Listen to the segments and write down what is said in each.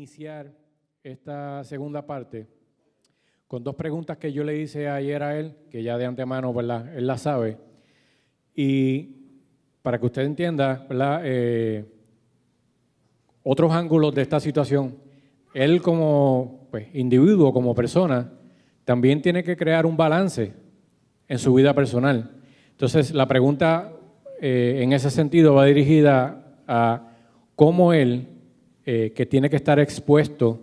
iniciar esta segunda parte con dos preguntas que yo le hice ayer a él, que ya de antemano, ¿verdad?, él las sabe. Y para que usted entienda, ¿verdad?, otros ángulos de esta situación. Él como individuo, como persona, también tiene que crear un balance en su vida personal. Entonces, la pregunta en ese sentido va dirigida a cómo él, que tiene que estar expuesto,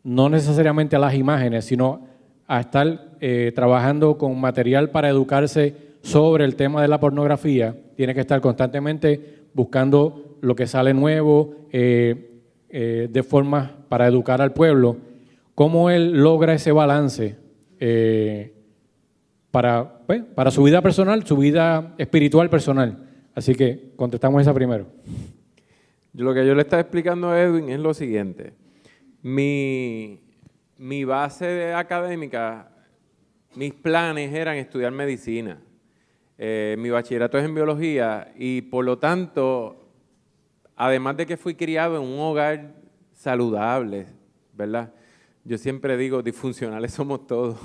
no necesariamente a las imágenes, sino a estar trabajando con material para educarse sobre el tema de la pornografía, tiene que estar constantemente buscando lo que sale nuevo, de forma para educar al pueblo. ¿Cómo él logra ese balance para su vida personal, su vida espiritual personal? Así que contestamos esa primero. Lo que yo le estaba explicando a Edwin es lo siguiente. Mi base académica, mis planes eran estudiar medicina. Mi bachillerato es en biología y por lo tanto, además de que fui criado en un hogar saludable, ¿verdad? Yo siempre digo, disfuncionales somos todos.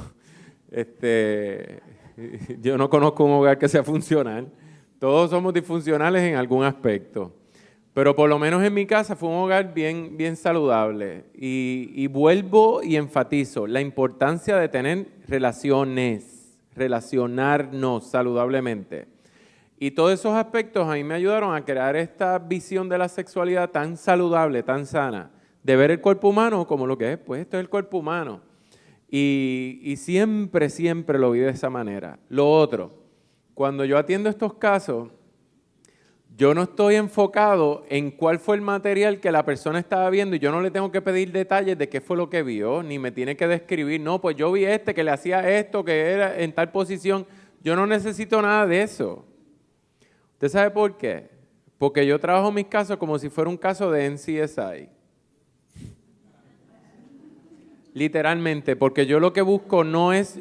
Yo no conozco un hogar que sea funcional. Todos somos disfuncionales en algún aspecto. Pero por lo menos en mi casa fue un hogar bien saludable. Y vuelvo y enfatizo la importancia de tener relacionarnos saludablemente. Y todos esos aspectos a mí me ayudaron a crear esta visión de la sexualidad tan saludable, tan sana, de ver el cuerpo humano como lo que es, pues esto es el cuerpo humano. Y siempre lo vi de esa manera. Lo otro, cuando yo atiendo estos casos, yo no estoy enfocado en cuál fue el material que la persona estaba viendo y yo no le tengo que pedir detalles de qué fue lo que vio, ni me tiene que describir, no, pues yo vi que le hacía esto, que era en tal posición. Yo no necesito nada de eso. ¿Usted sabe por qué? Porque yo trabajo mis casos como si fuera un caso de NCSI. Literalmente, porque yo lo que busco no es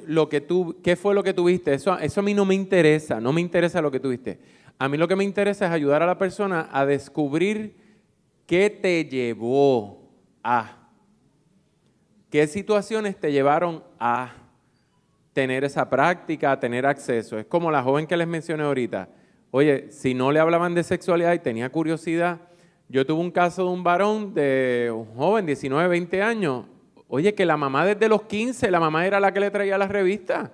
qué fue lo que tuviste, eso a mí no me interesa lo que tuviste. A mí lo que me interesa es ayudar a la persona a descubrir qué te llevó a, qué situaciones te llevaron a tener esa práctica, a tener acceso. Es como la joven que les mencioné ahorita. Oye, si no le hablaban de sexualidad y tenía curiosidad, yo tuve un caso de un varón, de un joven, 19, 20 años. Oye, que la mamá desde los 15, la mamá era la que le traía las revistas.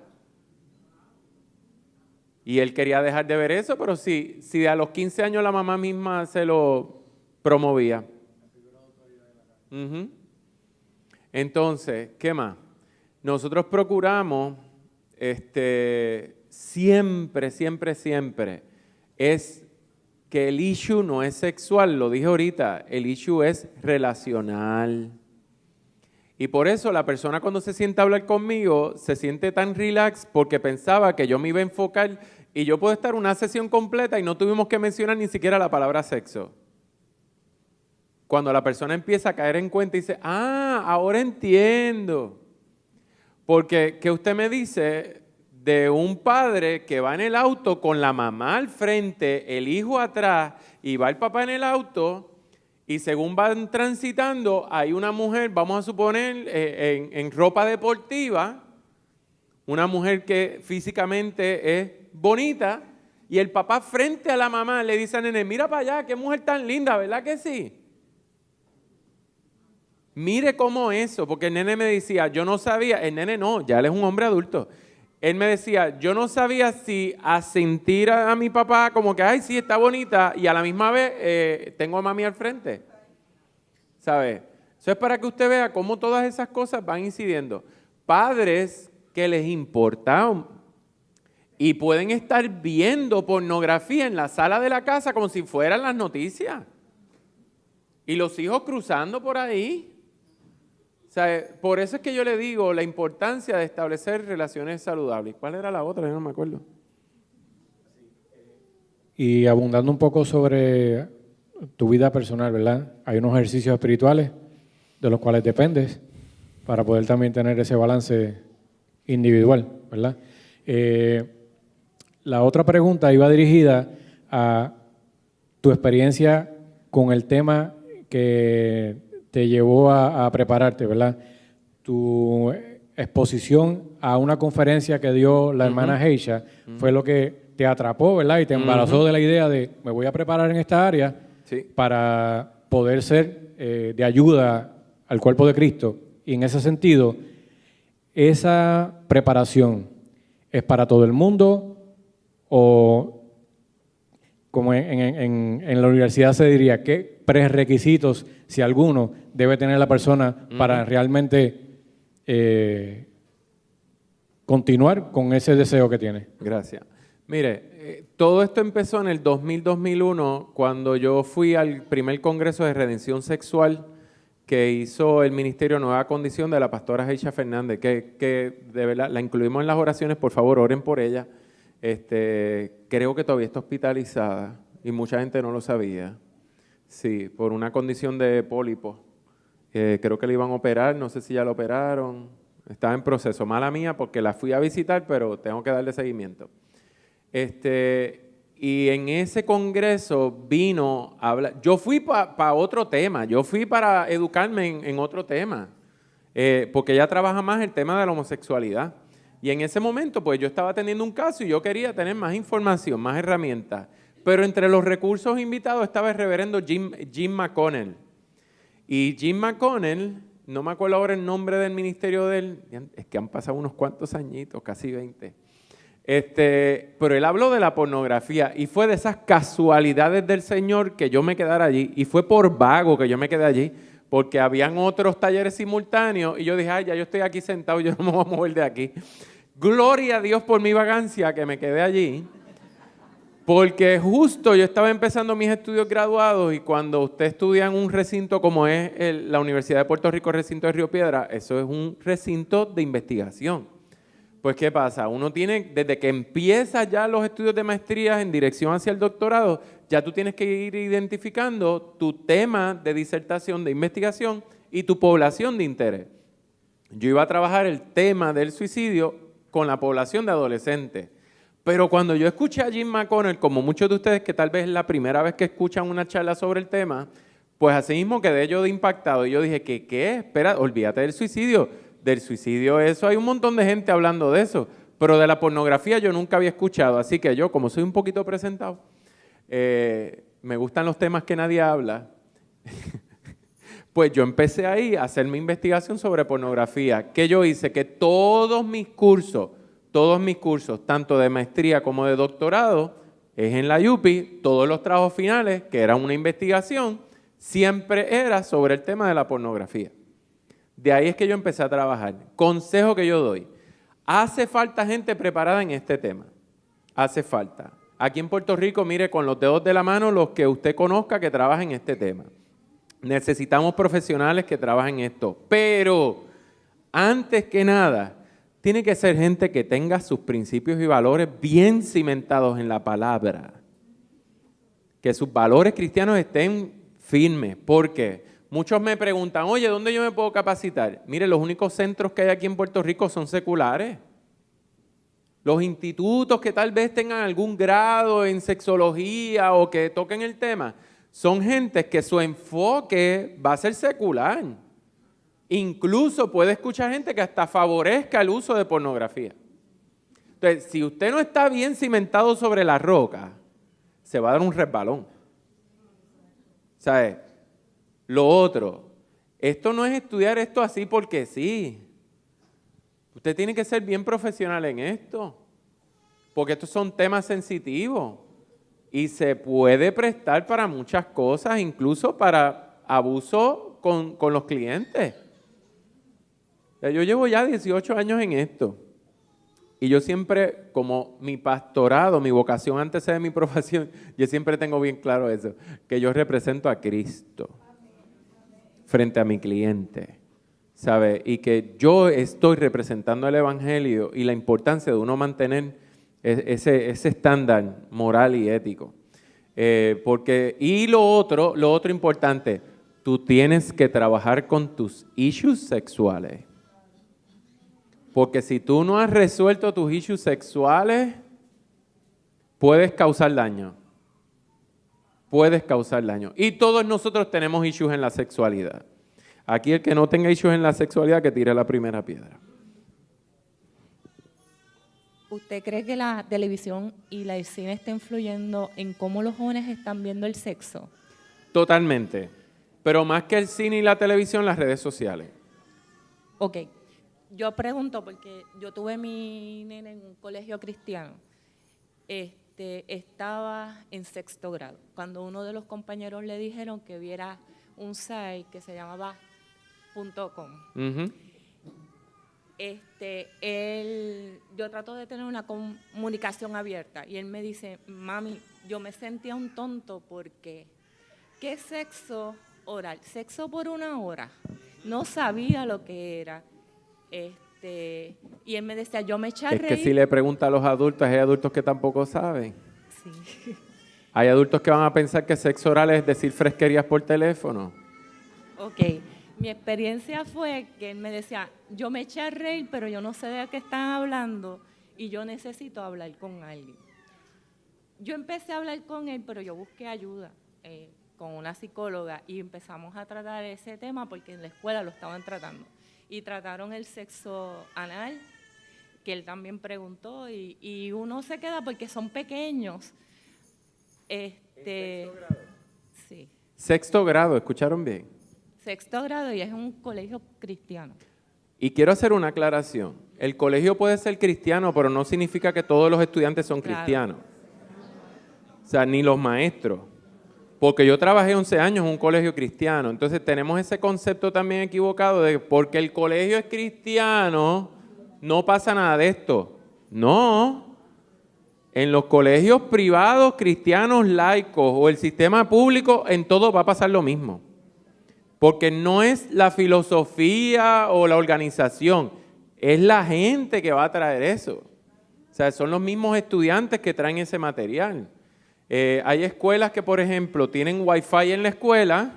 Y él quería dejar de ver eso, pero si a los 15 años la mamá misma se lo promovía. Entonces, ¿qué más? Nosotros procuramos, siempre, es que el issue no es sexual, lo dije ahorita, el issue es relacional. Y por eso la persona cuando se sienta a hablar conmigo se siente tan relax porque pensaba que yo me iba a enfocar y yo puedo estar una sesión completa y no tuvimos que mencionar ni siquiera la palabra sexo. Cuando la persona empieza a caer en cuenta y dice, ahora entiendo. Porque, ¿qué usted me dice de un padre que va en el auto con la mamá al frente, el hijo atrás y va el papá en el auto? Y según van transitando, hay una mujer, vamos a suponer, en ropa deportiva, una mujer que físicamente es bonita, y el papá frente a la mamá le dice al nene, mira para allá, qué mujer tan linda, ¿verdad que sí? Mire cómo eso, porque el nene me decía, yo no sabía, el nene no, ya él es un hombre adulto. Él me decía, yo no sabía si asentir a mi papá como que, ay, sí, está bonita, y a la misma vez tengo a mami al frente. ¿Sabe? Eso es para que usted vea cómo todas esas cosas van incidiendo. Padres que les importa y pueden estar viendo pornografía en la sala de la casa como si fueran las noticias. Y los hijos cruzando por ahí. ¿Sabe? Por eso es que yo le digo la importancia de establecer relaciones saludables. ¿Cuál era la otra? Yo no me acuerdo. Y abundando un poco sobre tu vida personal, ¿verdad? Hay unos ejercicios espirituales de los cuales dependes para poder también tener ese balance individual, ¿verdad? La otra pregunta iba dirigida a tu experiencia con el tema que te llevó a prepararte, ¿verdad? Tu exposición a una conferencia que dio la hermana Heisha fue lo que te atrapó, ¿verdad? Y te embarazó de la idea de, me voy a preparar en esta área para poder ser de ayuda al cuerpo de Cristo. Y en ese sentido, esa preparación es para todo el mundo o, como en la universidad se diría, ¿qué prerequisitos, si alguno, debe tener la persona para realmente continuar con ese deseo que tiene? Gracias. Mire, todo esto empezó en el 2000-2001, cuando yo fui al primer Congreso de Redención Sexual que hizo el Ministerio Nueva Condición de la pastora Heisha Fernández, que de verdad la incluimos en las oraciones, por favor, oren por ella. Creo que todavía está hospitalizada y mucha gente no lo sabía. Sí, por una condición de pólipo. Creo que le iban a operar, no sé si ya lo operaron. Estaba en proceso. Mala mía porque la fui a visitar, pero tengo que darle seguimiento. Y en ese congreso vino a hablar. Yo fui para otro tema, yo fui para educarme en otro tema, porque ella trabaja más el tema de la homosexualidad. Y en ese momento, pues yo estaba teniendo un caso y yo quería tener más información, más herramientas. Pero entre los recursos invitados estaba el reverendo Jim McConnell. Y Jim McConnell, no me acuerdo ahora el nombre del ministerio de él, es que han pasado unos cuantos añitos, casi 20. Pero él habló de la pornografía y fue de esas casualidades del Señor que yo me quedara allí. Y fue por vago que yo me quedé allí, porque habían otros talleres simultáneos y yo dije, ay, ya yo estoy aquí sentado, yo no me voy a mover de aquí. Gloria a Dios por mi vagancia que me quedé allí, porque justo yo estaba empezando mis estudios graduados y cuando usted estudia en un recinto como es la Universidad de Puerto Rico, recinto de Río Piedra, eso es un recinto de investigación. Pues, ¿qué pasa? Uno tiene, desde que empieza ya los estudios de maestría en dirección hacia el doctorado, ya tú tienes que ir identificando tu tema de disertación, de investigación y tu población de interés. Yo iba a trabajar el tema del suicidio con la población de adolescentes. Pero cuando yo escuché a Jim McConnell, como muchos de ustedes que tal vez es la primera vez que escuchan una charla sobre el tema, pues así mismo quedé yo de impactado. Y yo dije, ¿qué? Espera, olvídate del suicidio. Del suicidio, eso, hay un montón de gente hablando de eso, pero de la pornografía yo nunca había escuchado, así que yo, como soy un poquito presentado, me gustan los temas que nadie habla, pues yo empecé ahí a hacer mi investigación sobre pornografía. ¿Qué yo hice? Que todos mis cursos, tanto de maestría como de doctorado, es en la UPI, todos los trabajos finales, que eran una investigación, siempre era sobre el tema de la pornografía. De ahí es que yo empecé a trabajar. Consejo que yo doy. Hace falta gente preparada en este tema. Hace falta. Aquí en Puerto Rico, mire, con los dedos de la mano, los que usted conozca que trabajen en este tema. Necesitamos profesionales que trabajen en esto. Pero, antes que nada, tiene que ser gente que tenga sus principios y valores bien cimentados en la palabra. Que sus valores cristianos estén firmes. ¿Por qué? Muchos me preguntan, oye, ¿dónde yo me puedo capacitar? Mire, los únicos centros que hay aquí en Puerto Rico son seculares. Los institutos que tal vez tengan algún grado en sexología o que toquen el tema, son gentes que su enfoque va a ser secular. Incluso puede escuchar gente que hasta favorezca el uso de pornografía. Entonces, si usted no está bien cimentado sobre la roca, se va a dar un resbalón. ¿Sabe? Lo otro, esto no es estudiar esto así porque sí. Usted tiene que ser bien profesional en esto, porque estos son temas sensitivos y se puede prestar para muchas cosas, incluso para abuso con los clientes. Yo llevo ya 18 años en esto y yo siempre, como mi pastorado, mi vocación antes de mi profesión, yo siempre tengo bien claro eso, que yo represento a Cristo frente a mi cliente, ¿sabe? Y que yo estoy representando el Evangelio y la importancia de uno mantener ese estándar moral y ético. Y lo otro importante, tú tienes que trabajar con tus issues sexuales. Porque si tú no has resuelto tus issues sexuales, puedes causar daño. Puedes causar daño. Y todos nosotros tenemos issues en la sexualidad. Aquí el que no tenga issues en la sexualidad, que tire la primera piedra. ¿Usted cree que la televisión y el cine está influyendo en cómo los jóvenes están viendo el sexo? Totalmente. Pero más que el cine y la televisión, las redes sociales. Ok. Yo pregunto porque yo tuve mi nene en un colegio cristiano. Estaba en 6º grado, cuando uno de los compañeros le dijeron que viera un site que se llamaba .com. Uh-huh. Yo trato de tener una comunicación abierta y él me dice, mami, yo me sentía un tonto porque ¿qué sexo oral? Sexo por 1 hora. No sabía lo que era. Y él me decía, yo me eché a reír. Es que si le pregunta a los adultos, hay adultos que tampoco saben. Sí. Hay adultos que van a pensar que sexo oral es decir fresquerías por teléfono. Ok. Mi experiencia fue que él me decía, yo me eché a reír, pero yo no sé de qué están hablando y yo necesito hablar con alguien. Yo empecé a hablar con él, pero yo busqué ayuda con una psicóloga y empezamos a tratar ese tema porque en la escuela lo estaban tratando. Y trataron el sexo anal, que él también preguntó, y uno se queda porque son pequeños. ¿En 6º grado? Sí. 6º grado, ¿escucharon bien? 6º grado y es un colegio cristiano. Y quiero hacer una aclaración. El colegio puede ser cristiano, pero no significa que todos los estudiantes son cristianos. O sea, ni los maestros. Porque yo trabajé 11 años en un colegio cristiano. Entonces tenemos ese concepto también equivocado de porque el colegio es cristiano, no pasa nada de esto. No. En los colegios privados, cristianos, laicos o el sistema público, en todo va a pasar lo mismo. Porque no es la filosofía o la organización, es la gente que va a traer eso. O sea, son los mismos estudiantes que traen ese material. Hay escuelas que, por ejemplo, tienen Wi-Fi en la escuela,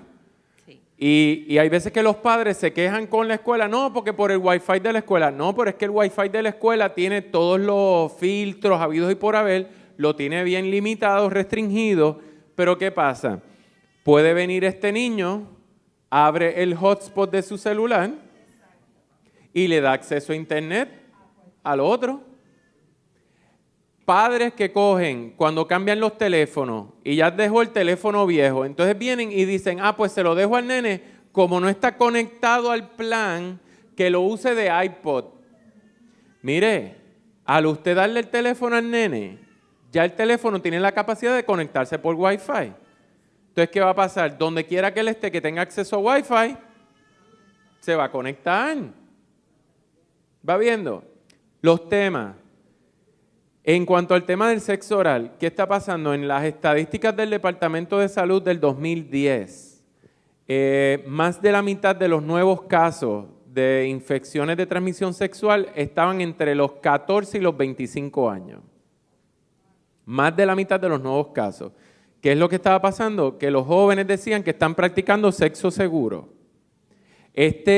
sí. y hay veces que los padres se quejan con la escuela, no, porque por el Wi-Fi de la escuela, no, pero es que el Wi-Fi de la escuela tiene todos los filtros habidos y por haber, lo tiene bien limitado, restringido, pero ¿qué pasa? Puede venir este niño, abre el hotspot de su celular y le da acceso a internet al otro. Padres que cogen cuando cambian los teléfonos y ya dejó el teléfono viejo, entonces vienen y dicen, pues se lo dejo al nene, como no está conectado al plan, que lo use de iPod. Mire, al usted darle el teléfono al nene, ya el teléfono tiene la capacidad de conectarse por Wi-Fi. Entonces, ¿qué va a pasar? Donde quiera que él esté, que tenga acceso a Wi-Fi, se va a conectar. ¿Va viendo? Los temas. En cuanto al tema del sexo oral, ¿qué está pasando? En las estadísticas del Departamento de Salud del 2010, más de la mitad de los nuevos casos de infecciones de transmisión sexual estaban entre los 14 y los 25 años. Más de la mitad de los nuevos casos. ¿Qué es lo que estaba pasando? Que los jóvenes decían que están practicando sexo seguro. Esta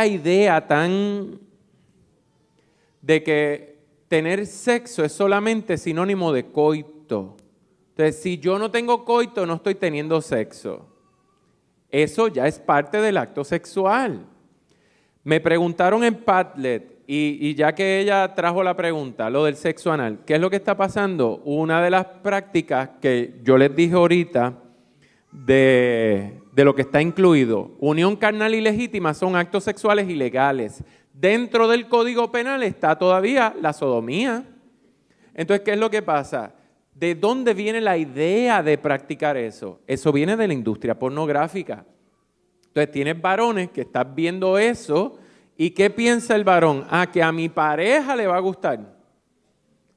idea tan de que tener sexo es solamente sinónimo de coito. Entonces, si yo no tengo coito, no estoy teniendo sexo. Eso ya es parte del acto sexual. Me preguntaron en Padlet, y ya que ella trajo la pregunta, lo del sexo anal, ¿qué es lo que está pasando? Una de las prácticas que yo les dije ahorita de lo que está incluido, unión carnal ilegítima, son actos sexuales ilegales. Dentro del Código Penal está todavía la sodomía. Entonces, ¿qué es lo que pasa? ¿De dónde viene la idea de practicar eso? Eso viene de la industria pornográfica. Entonces, tienes varones que están viendo eso. ¿Y qué piensa el varón? Que a mi pareja le va a gustar.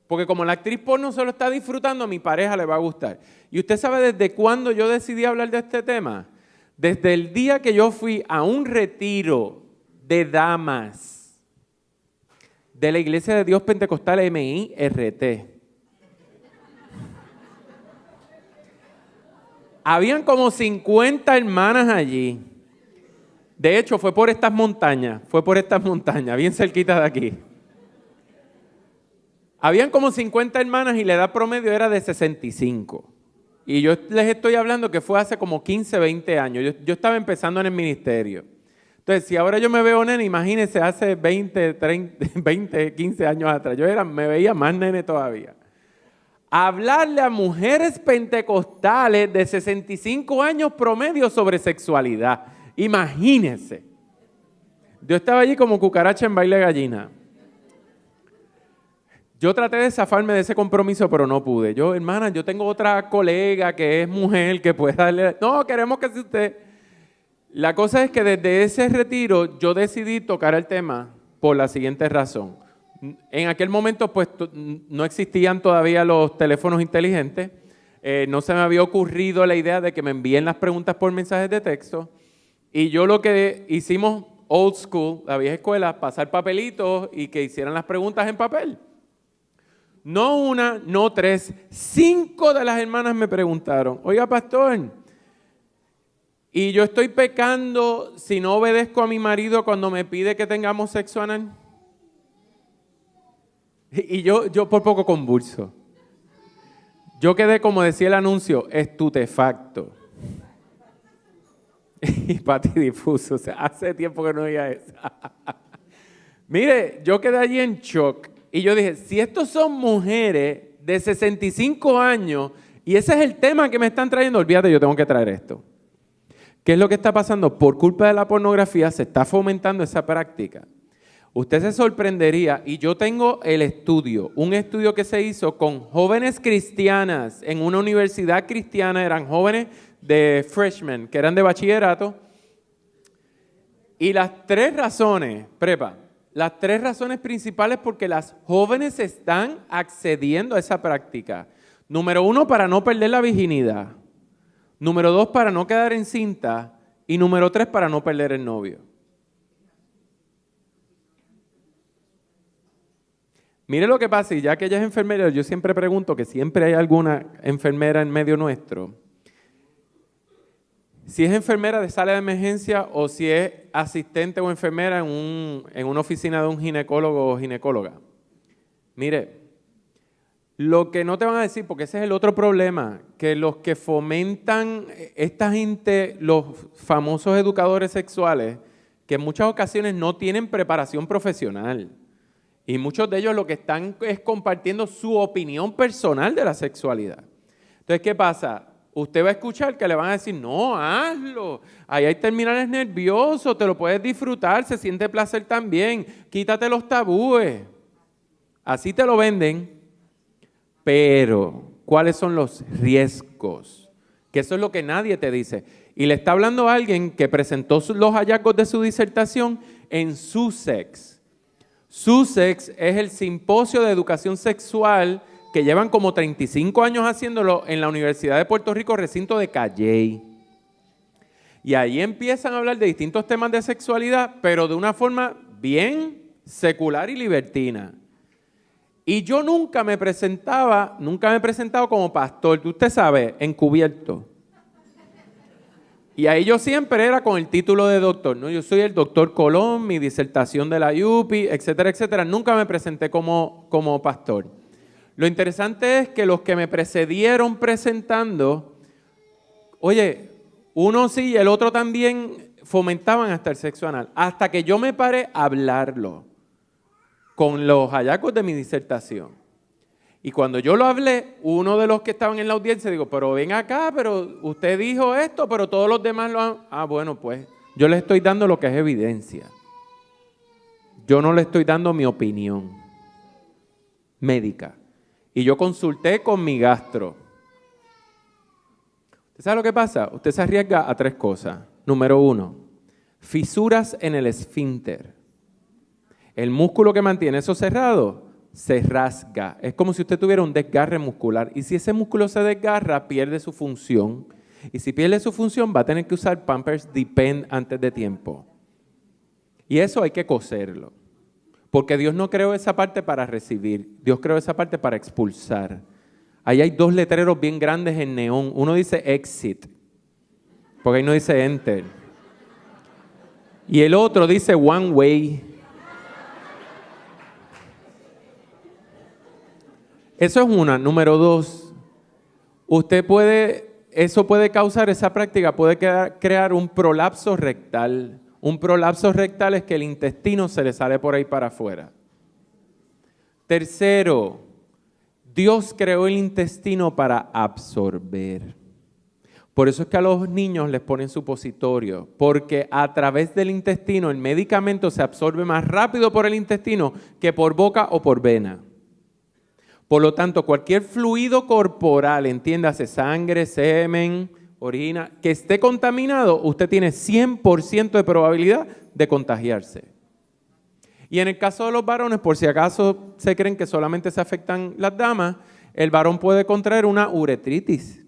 Porque como la actriz porno se lo está disfrutando, a mi pareja le va a gustar. ¿Y usted sabe desde cuándo yo decidí hablar de este tema? Desde el día que yo fui a un retiro de damas de la Iglesia de Dios Pentecostal MIRT. Habían como 50 hermanas allí. De hecho, fue por estas montañas, bien cerquita de aquí. Habían como 50 hermanas y la edad promedio era de 65. Y yo les estoy hablando que fue hace como 15, 20 años. Yo estaba empezando en el ministerio. Entonces, si ahora yo me veo nene, imagínense hace 20, 15 años atrás. Me veía más nene todavía. Hablarle a mujeres pentecostales de 65 años promedio sobre sexualidad. Imagínense. Yo estaba allí como cucaracha en baile de gallina. Yo traté de zafarme de ese compromiso, pero no pude. Hermana, yo tengo otra colega que es mujer, que puede darle... No, queremos que sea usted. La cosa es que desde ese retiro yo decidí tocar el tema por la siguiente razón. En aquel momento, pues, no existían todavía los teléfonos inteligentes. No se me había ocurrido la idea de que me envíen las preguntas por mensajes de texto. Y yo lo que hicimos, old school, la vieja escuela, pasar papelitos y que hicieran las preguntas en papel. No una, no tres, 5 de las hermanas me preguntaron, oiga, pastor, ¿y yo estoy pecando si no obedezco a mi marido cuando me pide que tengamos sexo anal? Y yo por poco convulso. Yo quedé, como decía el anuncio, estupefacto. Y patidifuso, o sea, hace tiempo que no oía eso. Mire, yo quedé allí en shock. Y yo dije, si estos son mujeres de 65 años y ese es el tema que me están trayendo, olvídate, yo tengo que traer esto. ¿Qué es lo que está pasando? Por culpa de la pornografía se está fomentando esa práctica. Usted se sorprendería, y yo tengo el estudio, un estudio que se hizo con jóvenes cristianas en una universidad cristiana, eran jóvenes de freshmen, que eran de bachillerato, y las 3 razones, las 3 razones principales porque las jóvenes están accediendo a esa práctica. Número 1, para no perder la virginidad. Número 2, para no quedar encinta. Y número 3, para no perder el novio. Mire lo que pasa, y ya que ella es enfermera, yo siempre pregunto que siempre hay alguna enfermera en medio nuestro. Si es enfermera de sala de emergencia o si es asistente o enfermera en una oficina de un ginecólogo o ginecóloga. Mire, lo que no te van a decir, porque ese es el otro problema, que los que fomentan esta gente, los famosos educadores sexuales, que en muchas ocasiones no tienen preparación profesional. Y muchos de ellos lo que están es compartiendo su opinión personal de la sexualidad. Entonces, ¿qué pasa? Usted va a escuchar que le van a decir, no, hazlo, ahí hay terminales nerviosos, te lo puedes disfrutar, se siente placer también, quítate los tabúes. Así te lo venden, pero ¿cuáles son los riesgos? Que eso es lo que nadie te dice. Y le está hablando a alguien que presentó los hallazgos de su disertación en Sussex. Sussex es el simposio de educación sexual que llevan como 35 años haciéndolo en la Universidad de Puerto Rico, recinto de Calley. Y ahí empiezan a hablar de distintos temas de sexualidad, pero de una forma bien secular y libertina. Y yo nunca me he presentado como pastor, usted sabe, encubierto. Y ahí yo siempre era con el título de doctor, ¿no? Yo soy el doctor Colón, mi disertación de la UPI, etcétera, etcétera. Nunca me presenté como pastor. Lo interesante es que los que me precedieron presentando, oye, uno sí y el otro también fomentaban hasta el sexo anal, hasta que yo me paré a hablarlo con los hallazgos de mi disertación. Y cuando yo lo hablé, uno de los que estaban en la audiencia digo, pero ven acá, pero usted dijo esto, pero todos los demás lo han... Ah, bueno, pues yo le estoy dando lo que es evidencia. Yo no le estoy dando mi opinión médica. Y yo consulté con mi gastro. ¿Usted sabe lo que pasa? Usted se arriesga a 3 cosas. Número 1, fisuras en el esfínter. El músculo que mantiene eso cerrado se rasga. Es como si usted tuviera un desgarre muscular. Y si ese músculo se desgarra, pierde su función. Y si pierde su función, va a tener que usar Pampers Depend antes de tiempo. Y eso hay que coserlo. Porque Dios no creó esa parte para recibir. Dios creó esa parte para expulsar. Ahí hay 2 letreros bien grandes en neón. Uno dice exit, porque ahí no dice enter. Y el otro dice one way. Eso es una. Número 2, usted puede eso puede causar, esa práctica puede crear un prolapso rectal. Un prolapso rectal es que el intestino se le sale por ahí para afuera. Tercero, Dios creó el intestino para absorber. Por eso es que a los niños les ponen supositorio, porque a través del intestino el medicamento se absorbe más rápido por el intestino que por boca o por vena. Por lo tanto, cualquier fluido corporal, entiéndase sangre, semen, orina, que esté contaminado, usted tiene 100% de probabilidad de contagiarse. Y en el caso de los varones, por si acaso se creen que solamente se afectan las damas, el varón puede contraer una uretritis.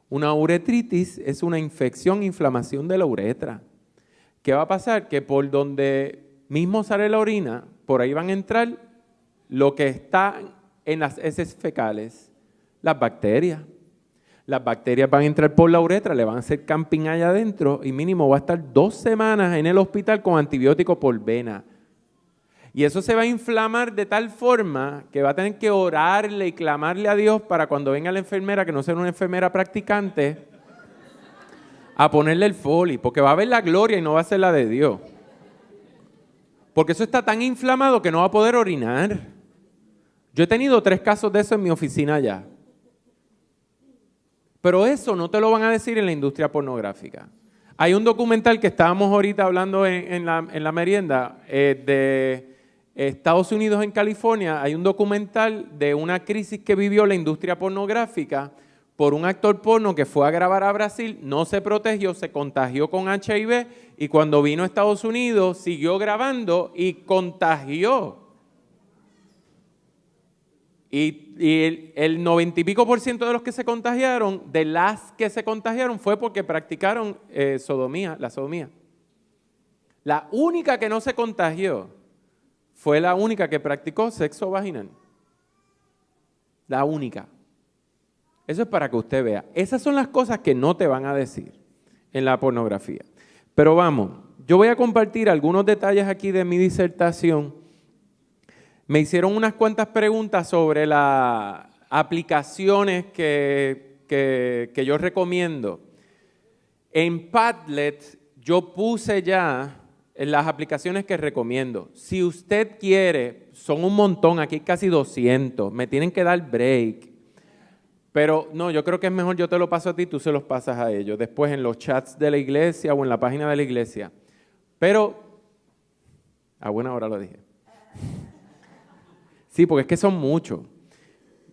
Una uretritis es una infección, inflamación de la uretra. ¿Qué va a pasar? Que por donde mismo sale la orina, por ahí van a entrar lo que está en las heces fecales, las bacterias. Las bacterias van a entrar por la uretra, le van a hacer camping allá adentro y mínimo va a estar 2 semanas en el hospital con antibiótico por vena. Y eso se va a inflamar de tal forma que va a tener que orarle y clamarle a Dios para cuando venga la enfermera, que no sea una enfermera practicante, a ponerle el Foli, porque va a ver la gloria y no va a ser la de Dios. Porque eso está tan inflamado que no va a poder orinar. Yo he tenido 3 casos de eso en mi oficina ya. Pero eso no te lo van a decir en la industria pornográfica. Hay un documental que estábamos ahorita hablando en la merienda de Estados Unidos en California. Hay un documental de una crisis que vivió la industria pornográfica por un actor porno que fue a grabar a Brasil, no se protegió, se contagió con HIV y cuando vino a Estados Unidos siguió grabando y contagió. Y el 90 y pico % de los que se contagiaron, de las que se contagiaron, fue porque practicaron sodomía, la sodomía. La única que no se contagió fue la única que practicó sexo vaginal. La única. Eso es para que usted vea. Esas son las cosas que no te van a decir en la pornografía. Pero vamos, yo voy a compartir algunos detalles aquí de mi disertación. Me hicieron unas cuantas preguntas sobre las aplicaciones que yo recomiendo. En Padlet yo puse ya las aplicaciones que recomiendo. Si usted quiere, son un montón, aquí hay casi 200, me tienen que dar break. Pero no, yo creo que es mejor yo te lo paso a ti, tú se los pasas a ellos, después en los chats de la iglesia o en la página de la iglesia. Pero, a buena hora lo dije. Sí, porque es que son muchos.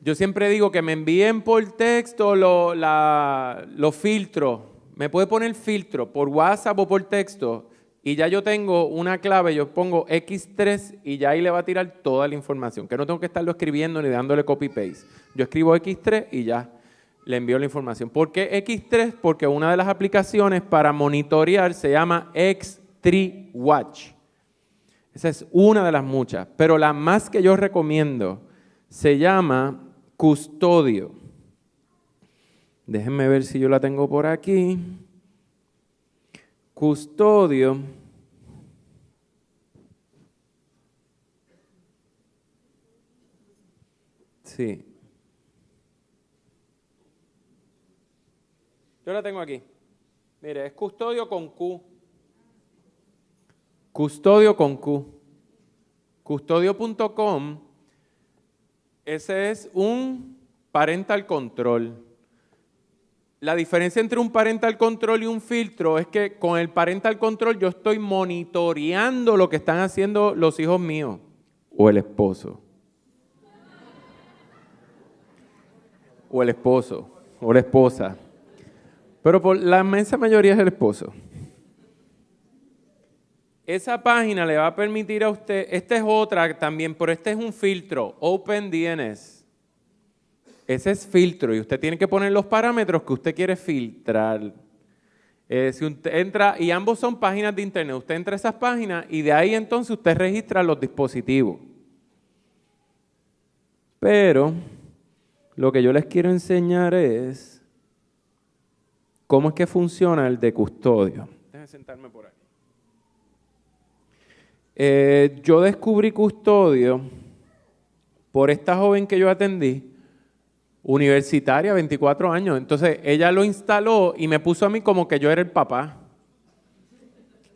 Yo siempre digo que me envíen por texto los filtros. Me puede poner filtro por WhatsApp o por texto y ya yo tengo una clave, yo pongo X3 y ya ahí le va a tirar toda la información, que no tengo que estarlo escribiendo ni dándole copy-paste. Yo escribo X3 y ya le envío la información. ¿Por qué X3? Porque una de las aplicaciones para monitorear se llama X3 Watch. Esa es una de las muchas, pero la más que yo recomiendo se llama Custodio. Déjenme ver si yo la tengo por aquí. Custodio. Sí. Yo la tengo aquí. Mire, es Custodio con Q. Custodio con Q. Custodio.com. Ese es un parental control. La diferencia entre un parental control y un filtro es que con el parental control yo estoy monitoreando lo que están haciendo los hijos míos o el esposo. O el esposo o la esposa. Pero por la inmensa mayoría es el esposo. Esa página le va a permitir a usted, esta es otra también, pero este es un filtro, OpenDNS. Ese es filtro y usted tiene que poner los parámetros que usted quiere filtrar. Si usted entra, y ambos son páginas de internet, usted entra a esas páginas y de ahí entonces usted registra los dispositivos. Pero lo que yo les quiero enseñar es cómo es que funciona el de Custodio. Déjenme sentarme por aquí. Yo descubrí Custodio por esta joven que yo atendí. universitaria, 24 años. Entonces ella lo instaló y me puso a mí como que yo era el papá.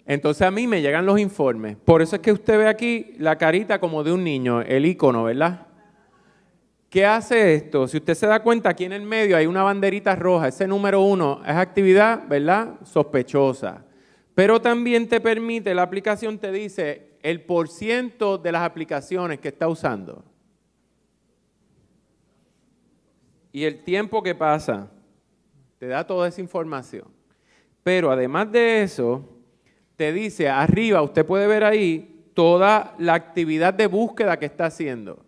Entonces a mí me llegan los informes. Por eso es que usted ve aquí la carita como de un niño, el icono, ¿verdad? ¿Qué hace esto? Si usted se da cuenta, aquí en el medio hay una banderita roja. Ese número 1 es actividad, ¿verdad? Sospechosa. Pero también te permite, la aplicación te dice el % de las aplicaciones que está usando. Y el tiempo que pasa, te da toda esa información. Pero además de eso, te dice arriba, usted puede ver ahí, toda la actividad de búsqueda que está haciendo.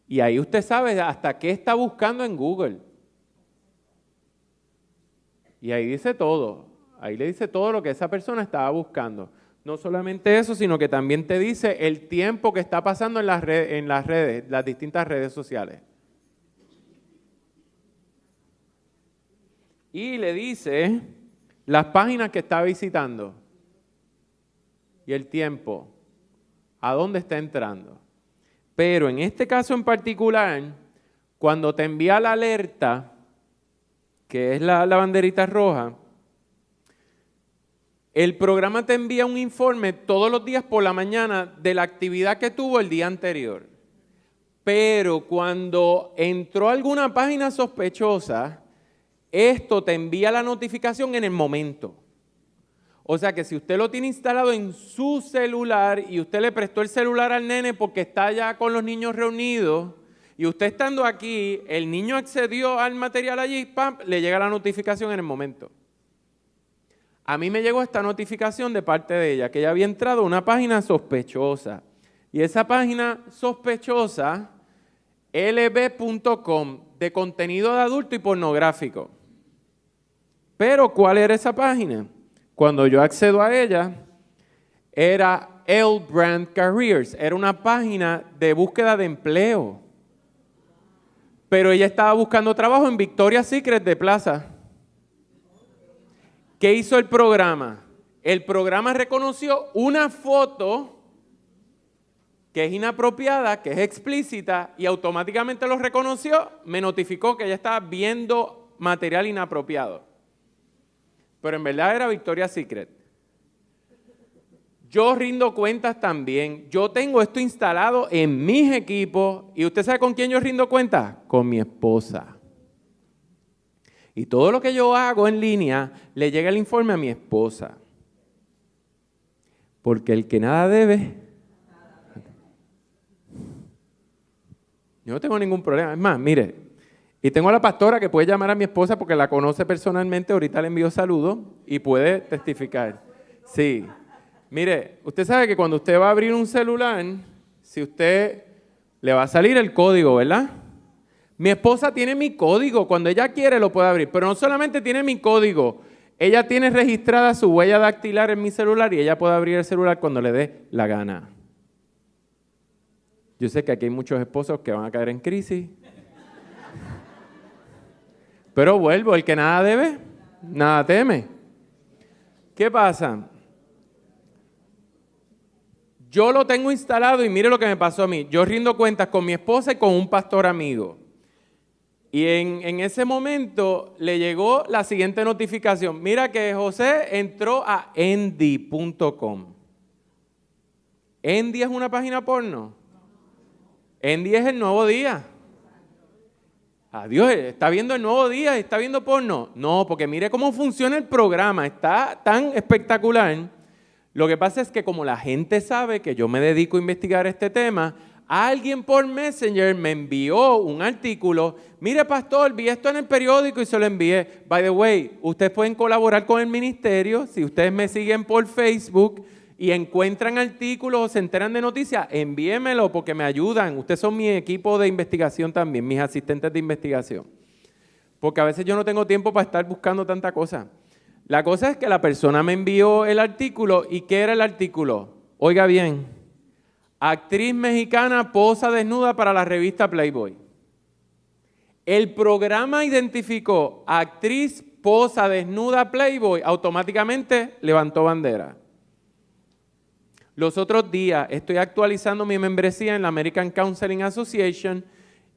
Y ahí usted sabe hasta qué está buscando en Google. Y ahí dice todo. Ahí le dice todo lo que esa persona estaba buscando. No solamente eso, sino que también te dice el tiempo que está pasando en las redes, las distintas redes sociales. Y le dice las páginas que está visitando y el tiempo, a dónde está entrando. Pero en este caso en particular, cuando te envía la alerta, que es la banderita roja, el programa te envía un informe todos los días por la mañana de la actividad que tuvo el día anterior. Pero cuando entró a alguna página sospechosa, esto te envía la notificación en el momento. O sea que si usted lo tiene instalado en su celular y usted le prestó el celular al nene porque está ya con los niños reunidos y usted estando aquí, el niño accedió al material allí, ¡pam!, le llega la notificación en el momento. A mí me llegó esta notificación de parte de ella, que ella había entrado a una página sospechosa. Y esa página sospechosa, lb.com, de contenido de adulto y pornográfico. Pero, ¿cuál era esa página? Cuando yo accedo a ella, era L Brand Careers, era una página de búsqueda de empleo. Pero ella estaba buscando trabajo en Victoria's Secret de Plaza. ¿Qué hizo el programa? El programa reconoció una foto que es inapropiada, que es explícita, y automáticamente lo reconoció, me notificó que ella estaba viendo material inapropiado. Pero en verdad era Victoria's Secret. Yo rindo cuentas también. Yo tengo esto instalado en mis equipos. ¿Y usted sabe con quién yo rindo cuentas? Con mi esposa. Y todo lo que yo hago en línea, le llega el informe a mi esposa. Porque el que nada debe, yo no tengo ningún problema. Es más, mire, y tengo a la pastora que puede llamar a mi esposa porque la conoce personalmente, ahorita le envío saludos y puede testificar. Sí. Mire, usted sabe que cuando usted va a abrir un celular, si usted le va a salir el código, ¿verdad? Mi esposa tiene mi código, cuando ella quiere lo puede abrir, pero no solamente tiene mi código, ella tiene registrada su huella dactilar en mi celular y ella puede abrir el celular cuando le dé la gana. Yo sé que aquí hay muchos esposos que van a caer en crisis, pero vuelvo, el que nada debe, nada teme. ¿Qué pasa? Yo lo tengo instalado y mire lo que me pasó a mí. Yo rindo cuentas con mi esposa y con un pastor amigo. Y en ese momento le llegó la siguiente notificación. Mira que José entró a endy.com. ¿Endy es una página porno? Endy es el Nuevo Día. Adiós, ¿está viendo el Nuevo Día y está viendo porno? No, porque mire cómo funciona el programa. Está tan espectacular. Lo que pasa es que como la gente sabe que yo me dedico a investigar este tema, alguien por Messenger me envió un artículo. Mire, pastor, vi esto en el periódico y se lo envié. By the way, ustedes pueden colaborar con el ministerio. Si ustedes me siguen por Facebook y encuentran artículos o se enteran de noticias, envíenmelo porque me ayudan. Ustedes son mi equipo de investigación también, mis asistentes de investigación. Porque a veces yo no tengo tiempo para estar buscando tanta cosa. La cosa es que la persona me envió el artículo. ¿Y qué era el artículo? Oiga bien. Actriz mexicana posa desnuda para la revista Playboy. El programa identificó actriz posa desnuda Playboy, automáticamente levantó bandera. Los otros días estoy actualizando mi membresía en la American Counseling Association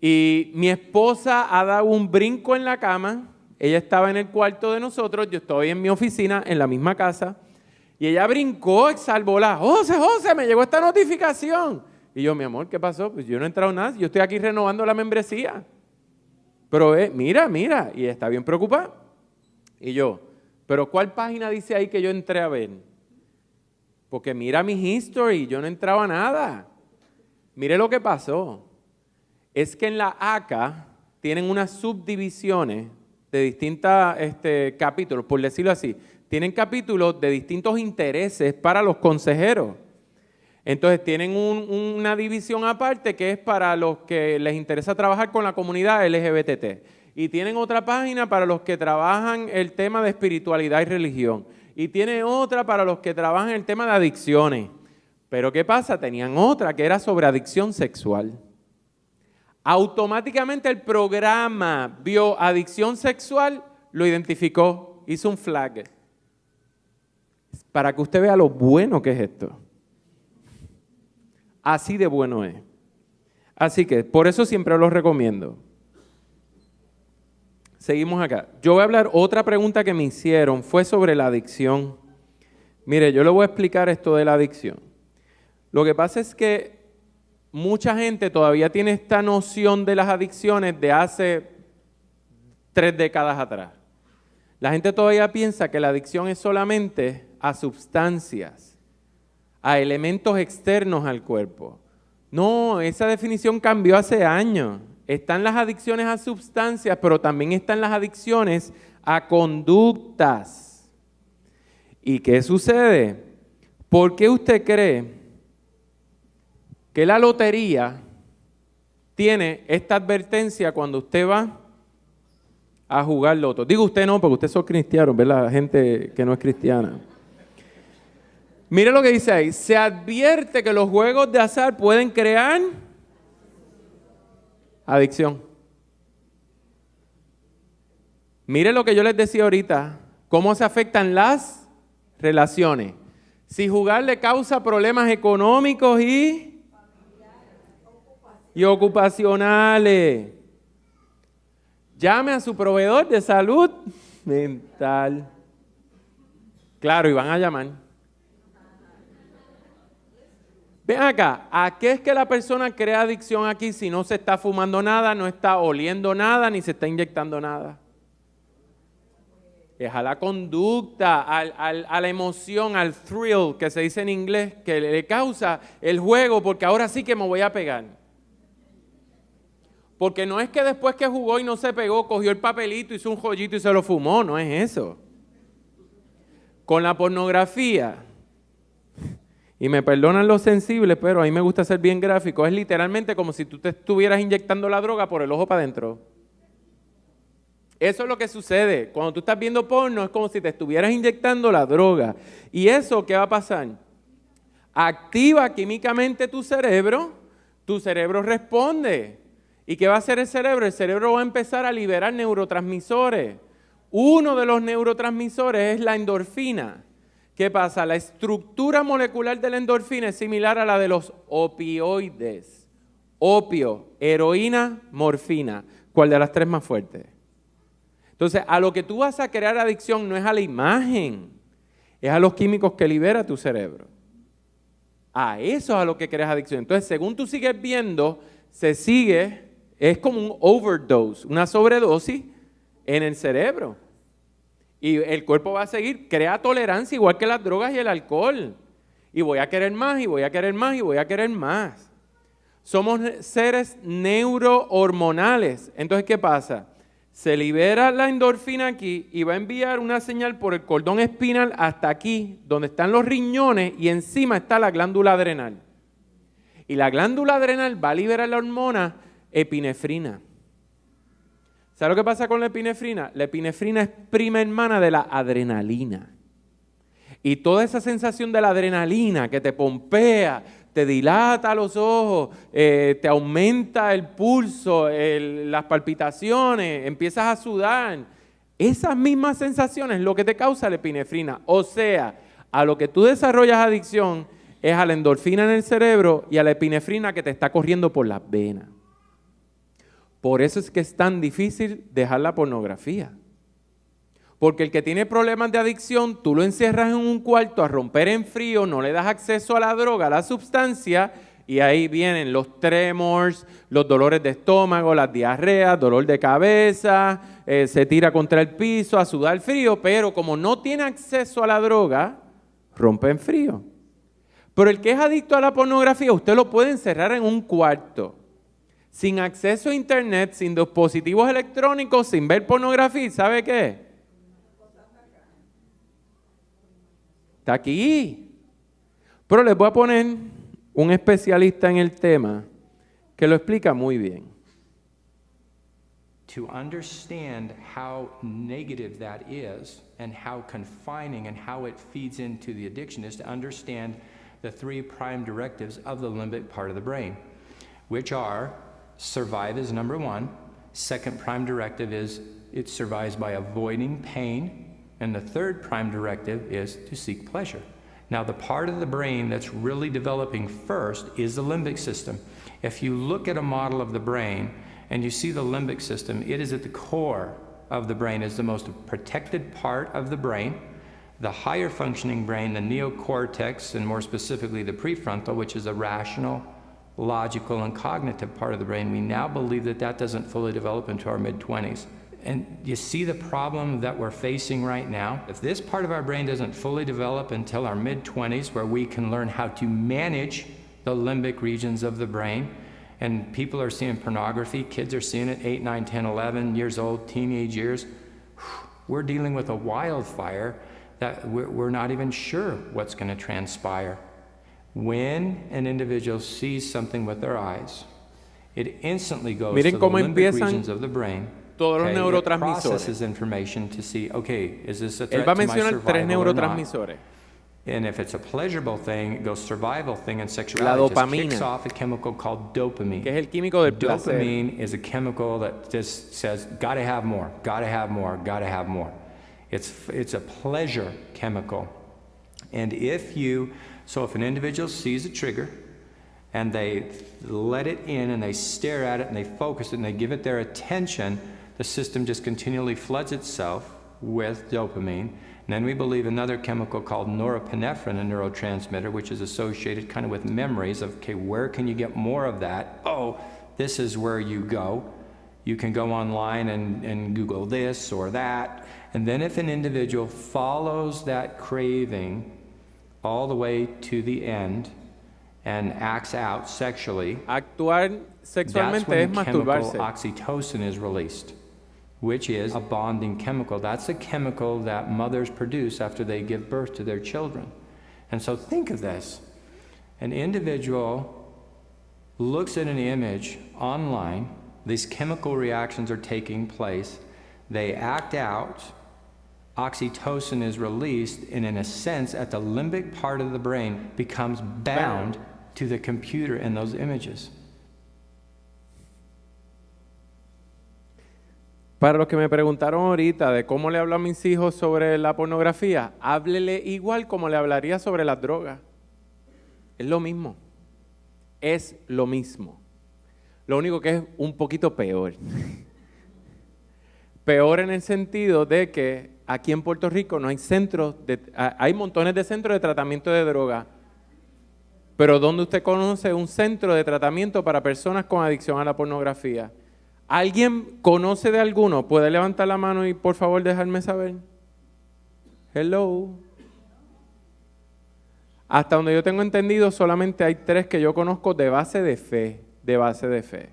Y mi esposa ha dado un brinco en la cama. Ella estaba en el cuarto de nosotros, yo estoy en mi oficina, en la misma casa. Y ella brincó, exalvolá. José, me llegó esta notificación. Y yo, mi amor, ¿qué pasó? Pues yo no he entrado nada, yo estoy aquí renovando la membresía. Pero mira, y está bien preocupada. Y yo, ¿pero cuál página dice ahí que yo entré a ver? Porque mira mi history, yo no entraba a nada. Mire lo que pasó. Es que en la ACA tienen unas subdivisiones de distintos capítulos, por decirlo así. Tienen capítulos de distintos intereses para los consejeros. Entonces tienen una división aparte que es para los que les interesa trabajar con la comunidad LGBT. Y tienen otra página para los que trabajan el tema de espiritualidad y religión. Y tiene otra para los que trabajan el tema de adicciones. Pero ¿qué pasa? Tenían otra que era sobre adicción sexual. Automáticamente el programa vio adicción sexual, lo identificó, hizo un flag. Para que usted vea lo bueno que es esto. Así de bueno es. Así que por eso siempre lo recomiendo. Seguimos acá. Yo voy a hablar, otra pregunta que me hicieron fue sobre la adicción. Mire, yo le voy a explicar esto de la adicción. Lo que pasa es que mucha gente todavía tiene esta noción de las adicciones de hace 3 décadas atrás. La gente todavía piensa que la adicción es solamente a sustancias, a elementos externos al cuerpo. No, esa definición cambió hace años. Están las adicciones a sustancias, pero también están las adicciones a conductas. ¿Y qué sucede? ¿Por qué usted cree que la lotería tiene esta advertencia cuando usted va a jugar loto? Digo usted no, porque ustedes son cristianos, ¿verdad? Gente que no es cristiana. Mire lo que dice ahí. Se advierte que los juegos de azar pueden crear adicción. Mire lo que yo les decía ahorita. Cómo se afectan las relaciones. Si jugar le causa problemas económicos y ocupacionales. Llame a su proveedor de salud mental. Claro, y van a llamar. Ven acá, ¿a qué es que la persona crea adicción aquí si no se está fumando nada, no está oliendo nada, ni se está inyectando nada? Es a la conducta, a la emoción, al thrill, que se dice en inglés, que le causa el juego, porque ahora sí que me voy a pegar. Porque no es que después que jugó y no se pegó, cogió el papelito, hizo un joyito y se lo fumó, no es eso. Con la pornografía, y me perdonan los sensibles, pero a mí me gusta ser bien gráfico, es literalmente como si tú te estuvieras inyectando la droga por el ojo para adentro. Eso es lo que sucede. Cuando tú estás viendo porno es como si te estuvieras inyectando la droga. ¿Y eso qué va a pasar? Activa químicamente tu cerebro responde. ¿Y qué va a hacer el cerebro? El cerebro va a empezar a liberar neurotransmisores. Uno de los neurotransmisores es la endorfina. ¿Qué pasa? La estructura molecular de la endorfina es similar a la de los opioides. Opio, heroína, morfina. ¿Cuál de las 3 más fuerte? Entonces, a lo que tú vas a crear adicción no es a la imagen, es a los químicos que libera tu cerebro. A eso es a lo que creas adicción. Entonces, según tú sigues viendo, es como un overdose, una sobredosis en el cerebro. Y el cuerpo va a seguir, crea tolerancia igual que las drogas y el alcohol. Y voy a querer más, y voy a querer más, y voy a querer más. Somos seres neurohormonales. Entonces, ¿qué pasa? Se libera la endorfina aquí y va a enviar una señal por el cordón espinal hasta aquí, donde están los riñones, y encima está la glándula adrenal. Y la glándula adrenal va a liberar la hormona epinefrina. ¿Sabe lo que pasa con la epinefrina? La epinefrina es prima hermana de la adrenalina. Y toda esa sensación de la adrenalina que te pompea, te dilata los ojos, te aumenta el pulso, las palpitaciones, empiezas a sudar. Esas mismas sensaciones es lo que te causa la epinefrina. O sea, a lo que tú desarrollas adicción es a la endorfina en el cerebro y a la epinefrina que te está corriendo por las venas. Por eso es que es tan difícil dejar la pornografía. Porque el que tiene problemas de adicción, tú lo encierras en un cuarto a romper en frío, no le das acceso a la droga, a la sustancia, y ahí vienen los tremors, los dolores de estómago, las diarreas, dolor de cabeza, se tira contra el piso a sudar frío, pero como no tiene acceso a la droga, rompe en frío. Pero el que es adicto a la pornografía, usted lo puede encerrar en un cuarto, sin acceso a internet, sin dispositivos electrónicos, sin ver pornografía, ¿sabe qué? Está aquí. Pero les voy a poner un especialista en el tema que lo explica muy bien. To understand how negative that is and how confining and how it feeds into the addiction is to understand the three prime directives of the limbic part of the brain, which are survive is number one. Second prime directive is it survives by avoiding pain. And the third prime directive is to seek pleasure. Now, the part of the brain that's really developing first is the limbic system. If you look at a model of the brain and you see the limbic system, it is at the core of the brain, is the most protected part of the brain. The higher functioning brain, the neocortex, and more specifically the prefrontal, which is a rational, logical, and cognitive part of the brain, we now believe that that doesn't fully develop into our mid-20s. And you see the problem that we're facing right now? If this part of our brain doesn't fully develop until our mid-20s, where we can learn how to manage the limbic regions of the brain, and people are seeing pornography, kids are seeing it 8, 9, 10, 11 years old, teenage years, we're dealing with a wildfire that we're not even sure what's going to transpire. When an individual sees something with their eyes, it instantly goes to the limbic regions of the brain. Todos los It neurotransmisores. processes information to see, okay, is this a Él threat va a to my mencionar tres survival or not? neurotransmisores. And if it's a pleasurable thing, it goes survival thing, and La sexuality just dopamina, kicks off a chemical called dopamine. que es el químico del placer. Dopamine is a chemical that just says, gotta have more, gotta have more, gotta have more. It's a pleasure chemical. And if an individual sees a trigger and they let it in and they stare at it and they focus it and they give it their attention, the system just continually floods itself with dopamine. And then we believe another chemical called norepinephrine, a neurotransmitter, which is associated kind of with memories of, okay, where can you get more of that? Oh, this is where you go. You can go online and Google this or that. And then if an individual follows that craving all the way to the end and acts out sexually, Actuar that's sexualmente when es the chemical masturbarse. oxytocin is released, which is a bonding chemical. That's a chemical that mothers produce after they give birth to their children. And so think of this. An individual looks at an image online, these chemical reactions are taking place, they act out, oxytocin is released, and in a sense, at the limbic part of the brain becomes bound to the computer in those images. Para los que me preguntaron ahorita de cómo le hablo a mis hijos sobre la pornografía, háblele igual como le hablaría sobre las drogas. Es lo mismo. Es lo mismo. Lo único que es un poquito peor. Peor en el sentido de que aquí en Puerto Rico no hay hay montones de centros de tratamiento de droga. Pero ¿dónde usted conoce un centro de tratamiento para personas con adicción a la pornografía? ¿Alguien conoce de alguno? ¿Puede levantar la mano y por favor dejarme saber? Hello. Hasta donde yo tengo entendido, solamente hay 3 que yo conozco de base de fe.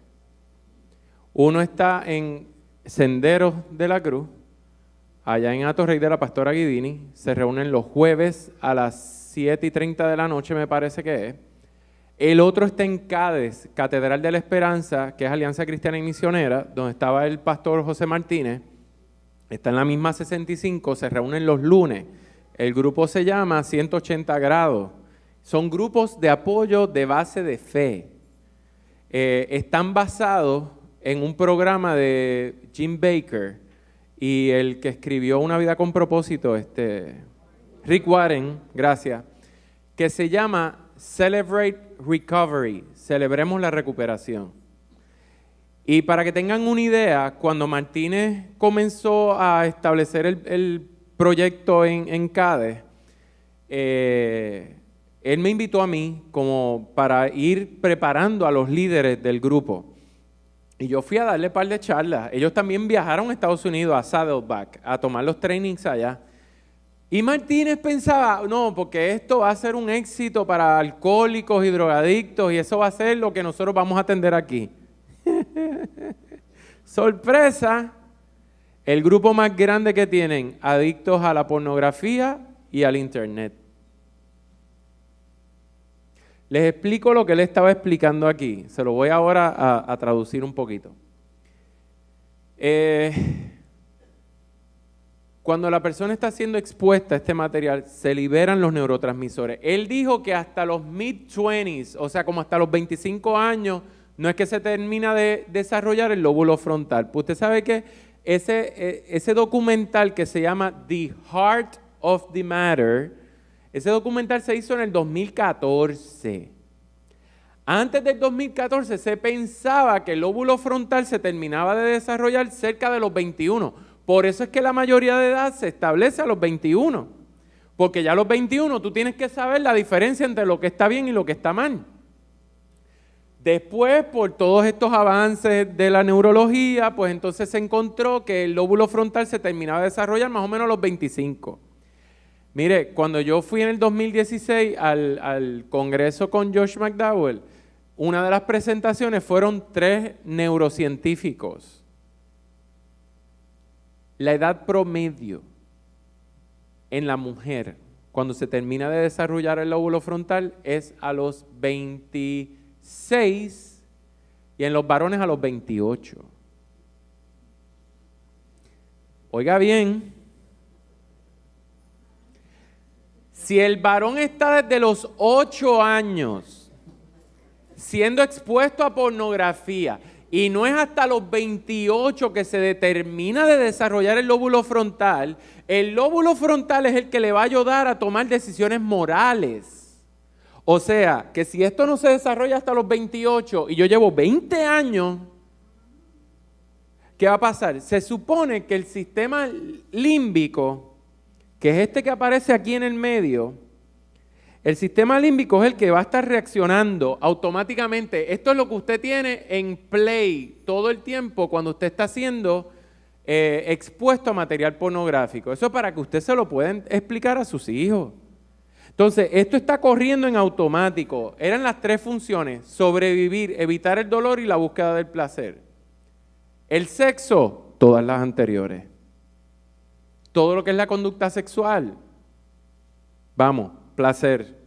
Uno está en Senderos de la Cruz, allá en Atorrey de la Pastora Guidini. Se reúnen los jueves a las 7:30 de la noche, me parece que es. El otro está en Cádiz, Catedral de la Esperanza, que es Alianza Cristiana y Misionera, donde estaba el pastor José Martínez. Está en la misma 65, se reúnen los lunes. El grupo se llama 180 grados. Son grupos de apoyo de base de fe. Están basados en un programa de Jim Baker y el que escribió Una vida con propósito, Rick Warren, gracias, que se llama Celebrate Recovery, celebremos la recuperación. Y para que tengan una idea, cuando Martínez comenzó a establecer el proyecto en CADE, él me invitó a mí como para ir preparando a los líderes del grupo. Y yo fui a darle un par de charlas. Ellos también viajaron a Estados Unidos, a Saddleback, a tomar los trainings allá. Y Martínez pensaba, no, porque esto va a ser un éxito para alcohólicos y drogadictos y eso va a ser lo que nosotros vamos a atender aquí. Sorpresa, el grupo más grande que tienen, adictos a la pornografía y al internet. Les explico lo que él estaba explicando aquí. Se lo voy ahora a traducir un poquito. Cuando la persona está siendo expuesta a este material, se liberan los neurotransmisores. Él dijo que hasta los mid-20s, o sea, como hasta los 25 años, no es que se termina de desarrollar el lóbulo frontal. Pues usted sabe que ese documental que se llama The Heart of the Matter, ese documental se hizo en el 2014. Antes del 2014 se pensaba que el lóbulo frontal se terminaba de desarrollar cerca de los 21. Por eso es que la mayoría de edad se establece a los 21. Porque ya a los 21 tú tienes que saber la diferencia entre lo que está bien y lo que está mal. Después, por todos estos avances de la neurología, pues entonces se encontró que el lóbulo frontal se terminaba de desarrollar más o menos a los 25. Mire, cuando yo fui en el 2016 al congreso con Josh McDowell, una de las presentaciones fueron 3 neurocientíficos. La edad promedio en la mujer, cuando se termina de desarrollar el lóbulo frontal, es a los 26 y en los varones a los 28. Oiga bien, si el varón está desde los 8 años siendo expuesto a pornografía y no es hasta los 28 que se determina de desarrollar el lóbulo frontal es el que le va a ayudar a tomar decisiones morales. O sea, que si esto no se desarrolla hasta los 28 y yo llevo 20 años, ¿qué va a pasar? Se supone que el sistema límbico, que es este que aparece aquí en el medio, el sistema límbico es el que va a estar reaccionando automáticamente. Esto es lo que usted tiene en play todo el tiempo cuando usted está siendo expuesto a material pornográfico. Eso es para que usted se lo pueda explicar a sus hijos. Entonces, esto está corriendo en automático. Eran las 3 funciones: sobrevivir, evitar el dolor y la búsqueda del placer. El sexo, todas las anteriores. Todo lo que es la conducta sexual. Vamos, placer.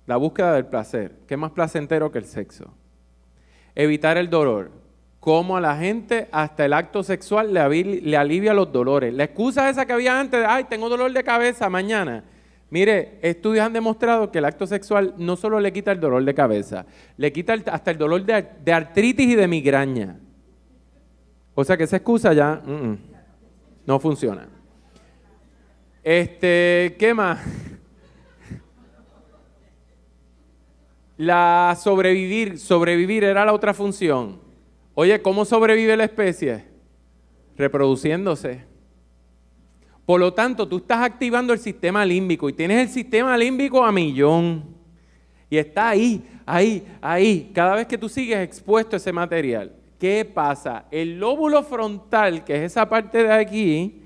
La búsqueda del placer. ¿Qué es más placentero que el sexo? Evitar el dolor. Cómo a la gente hasta el acto sexual le alivia los dolores. La excusa esa que había antes de, ay, tengo dolor de cabeza mañana. Mire, estudios han demostrado que el acto sexual no solo le quita el dolor de cabeza, le quita hasta el dolor de artritis y de migraña. O sea que esa excusa ya no funciona. ¿Qué más? La sobrevivir era la otra función. Oye, ¿cómo sobrevive la especie? Reproduciéndose. Por lo tanto, tú estás activando el sistema límbico y tienes el sistema límbico a millón. Y está ahí, cada vez que tú sigues expuesto a ese material. ¿Qué pasa? El lóbulo frontal, que es esa parte de aquí,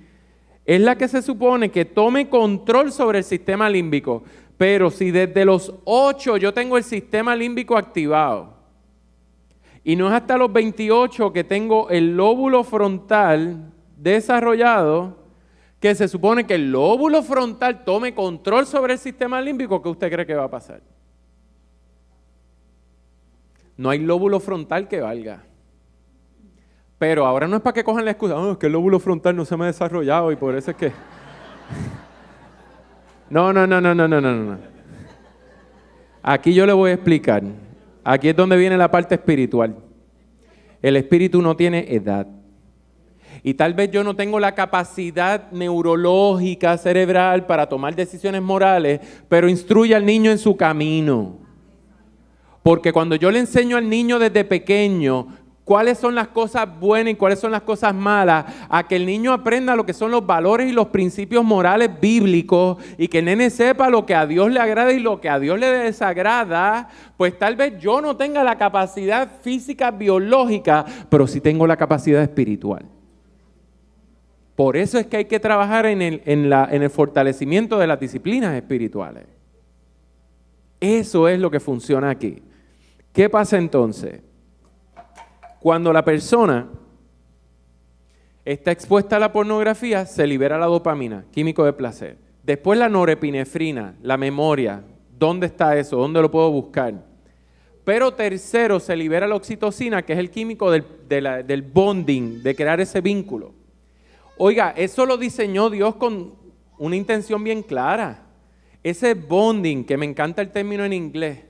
es la que se supone que tome control sobre el sistema límbico. Pero si desde los 8 yo tengo el sistema límbico activado y no es hasta los 28 que tengo el lóbulo frontal desarrollado, que se supone que el lóbulo frontal tome control sobre el sistema límbico, ¿qué usted cree que va a pasar? No hay lóbulo frontal que valga. Pero ahora no es para que cojan la excusa, es que el lóbulo frontal no se me ha desarrollado y por eso es que... No. Aquí yo le voy a explicar. Aquí es donde viene la parte espiritual. El espíritu no tiene edad. Y tal vez yo no tengo la capacidad neurológica, cerebral para tomar decisiones morales, pero instruye al niño en su camino. Porque cuando yo le enseño al niño desde pequeño cuáles son las cosas buenas y cuáles son las cosas malas, a que el niño aprenda lo que son los valores y los principios morales bíblicos y que el nene sepa lo que a Dios le agrada y lo que a Dios le desagrada, pues tal vez yo no tenga la capacidad física, biológica, pero sí tengo la capacidad espiritual. Por eso es que hay que trabajar en el fortalecimiento de las disciplinas espirituales. Eso es lo que funciona aquí. ¿Qué pasa entonces? Cuando la persona está expuesta a la pornografía, se libera la dopamina, químico de placer. Después la norepinefrina, la memoria. ¿Dónde está eso? ¿Dónde lo puedo buscar? Pero tercero, se libera la oxitocina, que es el químico del bonding, de crear ese vínculo. Oiga, eso lo diseñó Dios con una intención bien clara. Ese bonding, que me encanta el término en inglés.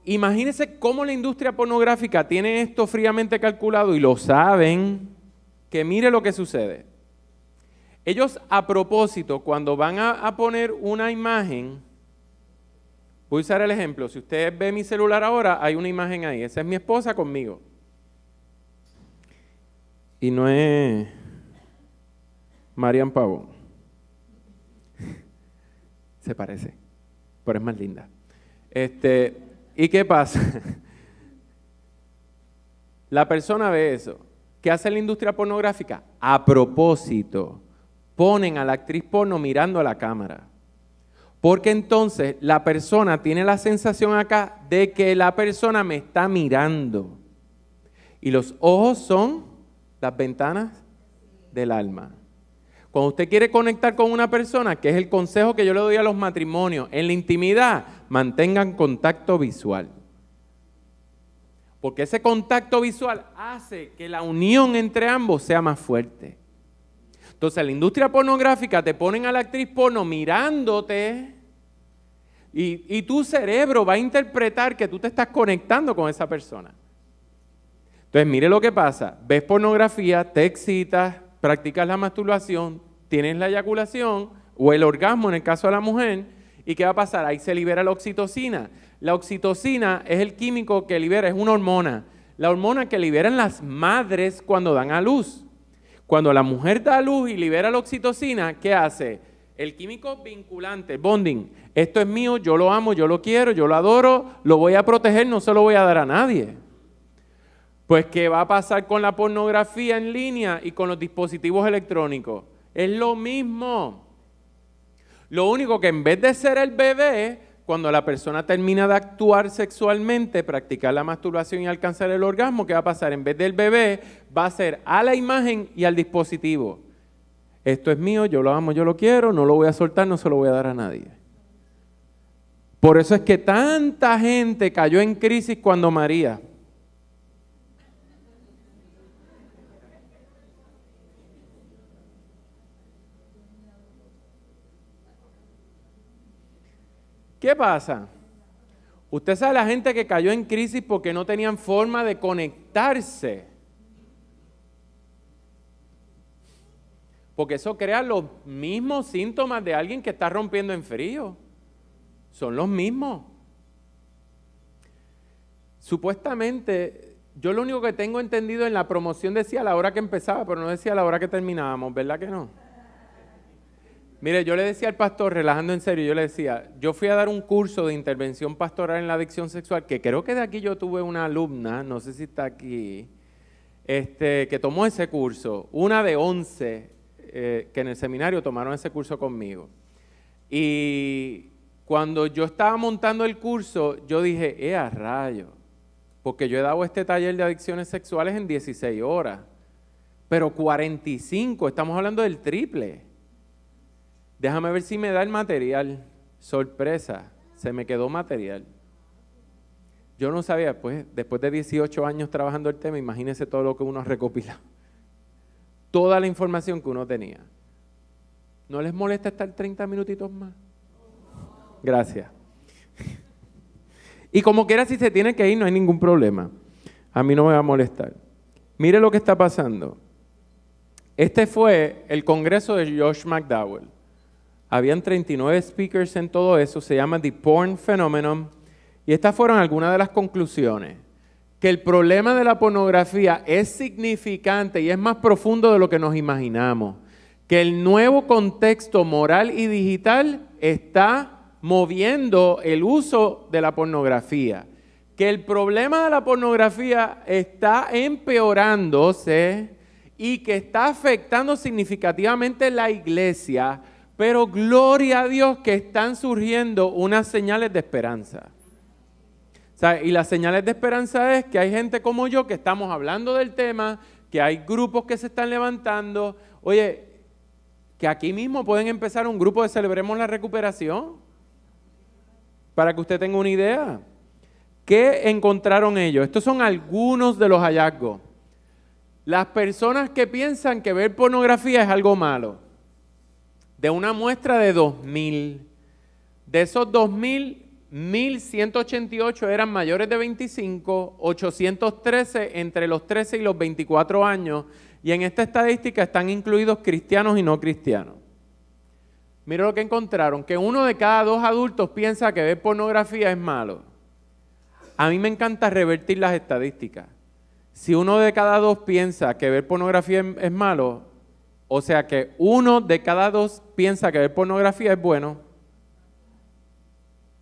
Imagínense cómo la industria pornográfica tiene esto fríamente calculado y lo saben, que mire lo que sucede. Ellos a propósito, cuando van a poner una imagen, voy a usar el ejemplo, si usted ve mi celular ahora, hay una imagen ahí, esa es mi esposa conmigo. Y no es Marian Pavón. Se parece, pero es más linda. ¿Y qué pasa? La persona ve eso. ¿Qué hace la industria pornográfica? A propósito, ponen a la actriz porno mirando a la cámara. Porque entonces la persona tiene la sensación acá de que la persona me está mirando. Y los ojos son las ventanas del alma. Cuando usted quiere conectar con una persona, que es el consejo que yo le doy a los matrimonios, en la intimidad, mantengan contacto visual. Porque ese contacto visual hace que la unión entre ambos sea más fuerte. Entonces, la industria pornográfica te ponen a la actriz porno mirándote y tu cerebro va a interpretar que tú te estás conectando con esa persona. Entonces, mire lo que pasa. Ves pornografía, te excitas, practicas la masturbación, tienes la eyaculación o el orgasmo en el caso de la mujer, ¿y qué va a pasar? Ahí se libera la oxitocina. La oxitocina es el químico que libera, es una hormona. La hormona que liberan las madres cuando dan a luz. Cuando la mujer da a luz y libera la oxitocina, ¿qué hace? El químico vinculante, bonding. Esto es mío, yo lo amo, yo lo quiero, yo lo adoro, lo voy a proteger, no se lo voy a dar a nadie. Pues, ¿qué va a pasar con la pornografía en línea y con los dispositivos electrónicos? Es lo mismo. Lo único que en vez de ser el bebé, cuando la persona termina de actuar sexualmente, practicar la masturbación y alcanzar el orgasmo, ¿qué va a pasar? En vez del bebé, va a ser a la imagen y al dispositivo. Esto es mío, yo lo amo, yo lo quiero, no lo voy a soltar, no se lo voy a dar a nadie. Por eso es que tanta gente cayó en crisis cuando María. ¿Qué pasa? Usted sabe la gente que cayó en crisis porque no tenían forma de conectarse. Porque eso crea los mismos síntomas de alguien que está rompiendo en frío. Son los mismos. Supuestamente, yo lo único que tengo entendido en la promoción decía a la hora que empezaba, pero no decía a la hora que terminábamos, ¿verdad que no? Mire, yo le decía al pastor, relajando en serio, yo le decía, yo fui a dar un curso de intervención pastoral en la adicción sexual, que creo que de aquí yo tuve una alumna, no sé si está aquí, que tomó ese curso, una de 11 que en el seminario tomaron ese curso conmigo. Y cuando yo estaba montando el curso, yo dije, a rayo, porque yo he dado este taller de adicciones sexuales en 16 horas, pero 45, estamos hablando del triple. Déjame ver si me da el material. Sorpresa, se me quedó material. Yo no sabía, pues, después de 18 años trabajando el tema, imagínese todo lo que uno ha recopilado. Toda la información que uno tenía. ¿No les molesta estar 30 minutitos más? Gracias. Y como quiera, si se tiene que ir, no hay ningún problema. A mí no me va a molestar. Mire lo que está pasando. Este fue el congreso de Josh McDowell. Habían 39 speakers en todo eso, se llama The Porn Phenomenon, Y estas fueron algunas de las conclusiones. Que el problema de la pornografía es significante y es más profundo de lo que nos imaginamos. Que el nuevo contexto moral y digital está moviendo el uso de la pornografía. Que el problema de la pornografía está empeorándose y que está afectando significativamente la iglesia, pero gloria a Dios que están surgiendo unas señales de esperanza. O sea, y las señales de esperanza es que hay gente como yo que estamos hablando del tema, que hay grupos que se están levantando. Oye, que aquí mismo pueden empezar un grupo de Celebremos la Recuperación, para que usted tenga una idea. ¿Qué encontraron ellos? Estos son algunos de los hallazgos. Las personas que piensan que ver pornografía es algo malo. De una muestra de 2,000. De esos 2,000, 1,188 eran mayores de 25, 813 entre los 13 y los 24 años, y en esta estadística están incluidos cristianos y no cristianos. Mira lo que encontraron, que 1 de cada 2 adultos piensa que ver pornografía es malo. A mí me encanta revertir las estadísticas. Si 1 de cada 2 piensa que ver pornografía es malo, o sea que 1 de cada 2 piensa que ver pornografía es bueno,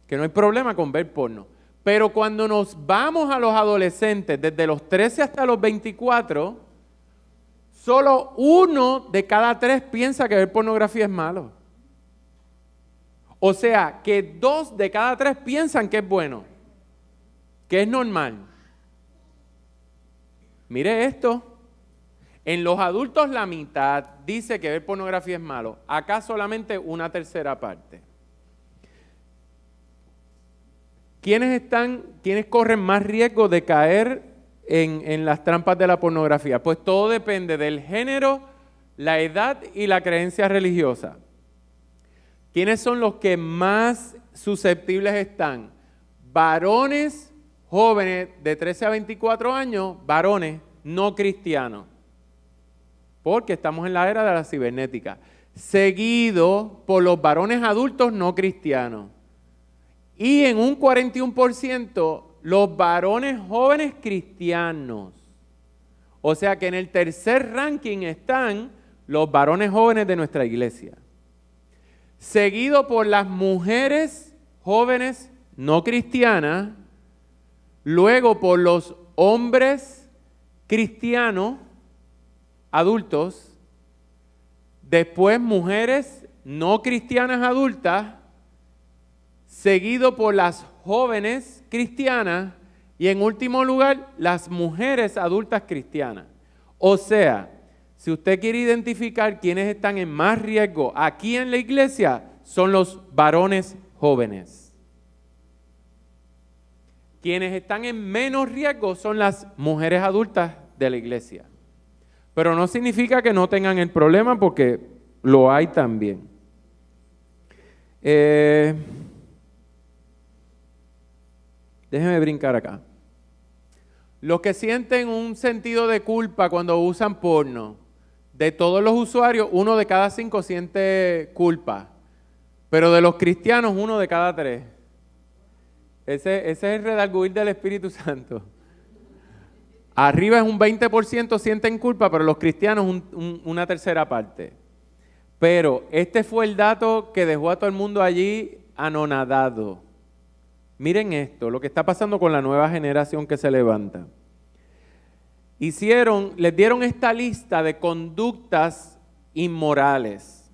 que no hay problema con ver porno. Pero cuando nos vamos a los adolescentes, desde los 13 hasta los 24, solo 1 de cada 3 piensa que ver pornografía es malo. O sea, que 2 de cada 3 piensan que es bueno, que es normal. Mire esto. En los adultos la mitad dice que ver pornografía es malo. Acá solamente 1/3 parte. ¿Quiénes corren más riesgo de caer en las trampas de la pornografía? Pues todo depende del género, la edad y la creencia religiosa. ¿Quiénes son los que más susceptibles están? Varones jóvenes de 13 a 24 años, varones no cristianos, porque estamos en la era de la cibernética, seguido por los varones adultos no cristianos. Y en un 41% los varones jóvenes cristianos. O sea que en el tercer ranking están los varones jóvenes de nuestra iglesia. Seguido por las mujeres jóvenes no cristianas, luego por los hombres cristianos adultos, después mujeres no cristianas adultas, seguido por las jóvenes cristianas y en último lugar las mujeres adultas cristianas. O sea, si usted quiere identificar quiénes están en más riesgo aquí en la iglesia, son los varones jóvenes. Quienes están en menos riesgo son las mujeres adultas de la iglesia. Pero no significa que no tengan el problema, porque lo hay también. Déjeme brincar acá. Los que sienten un sentido de culpa cuando usan porno, de todos los usuarios, 1 de cada 5 siente culpa. Pero de los cristianos, 1 de cada 3. Ese es el redarguir del Espíritu Santo. Arriba es un 20% sienten culpa, pero los cristianos 1/3 parte. Pero este fue el dato que dejó a todo el mundo allí anonadado. Miren esto, lo que está pasando con la nueva generación que se levanta. Les dieron esta lista de conductas inmorales.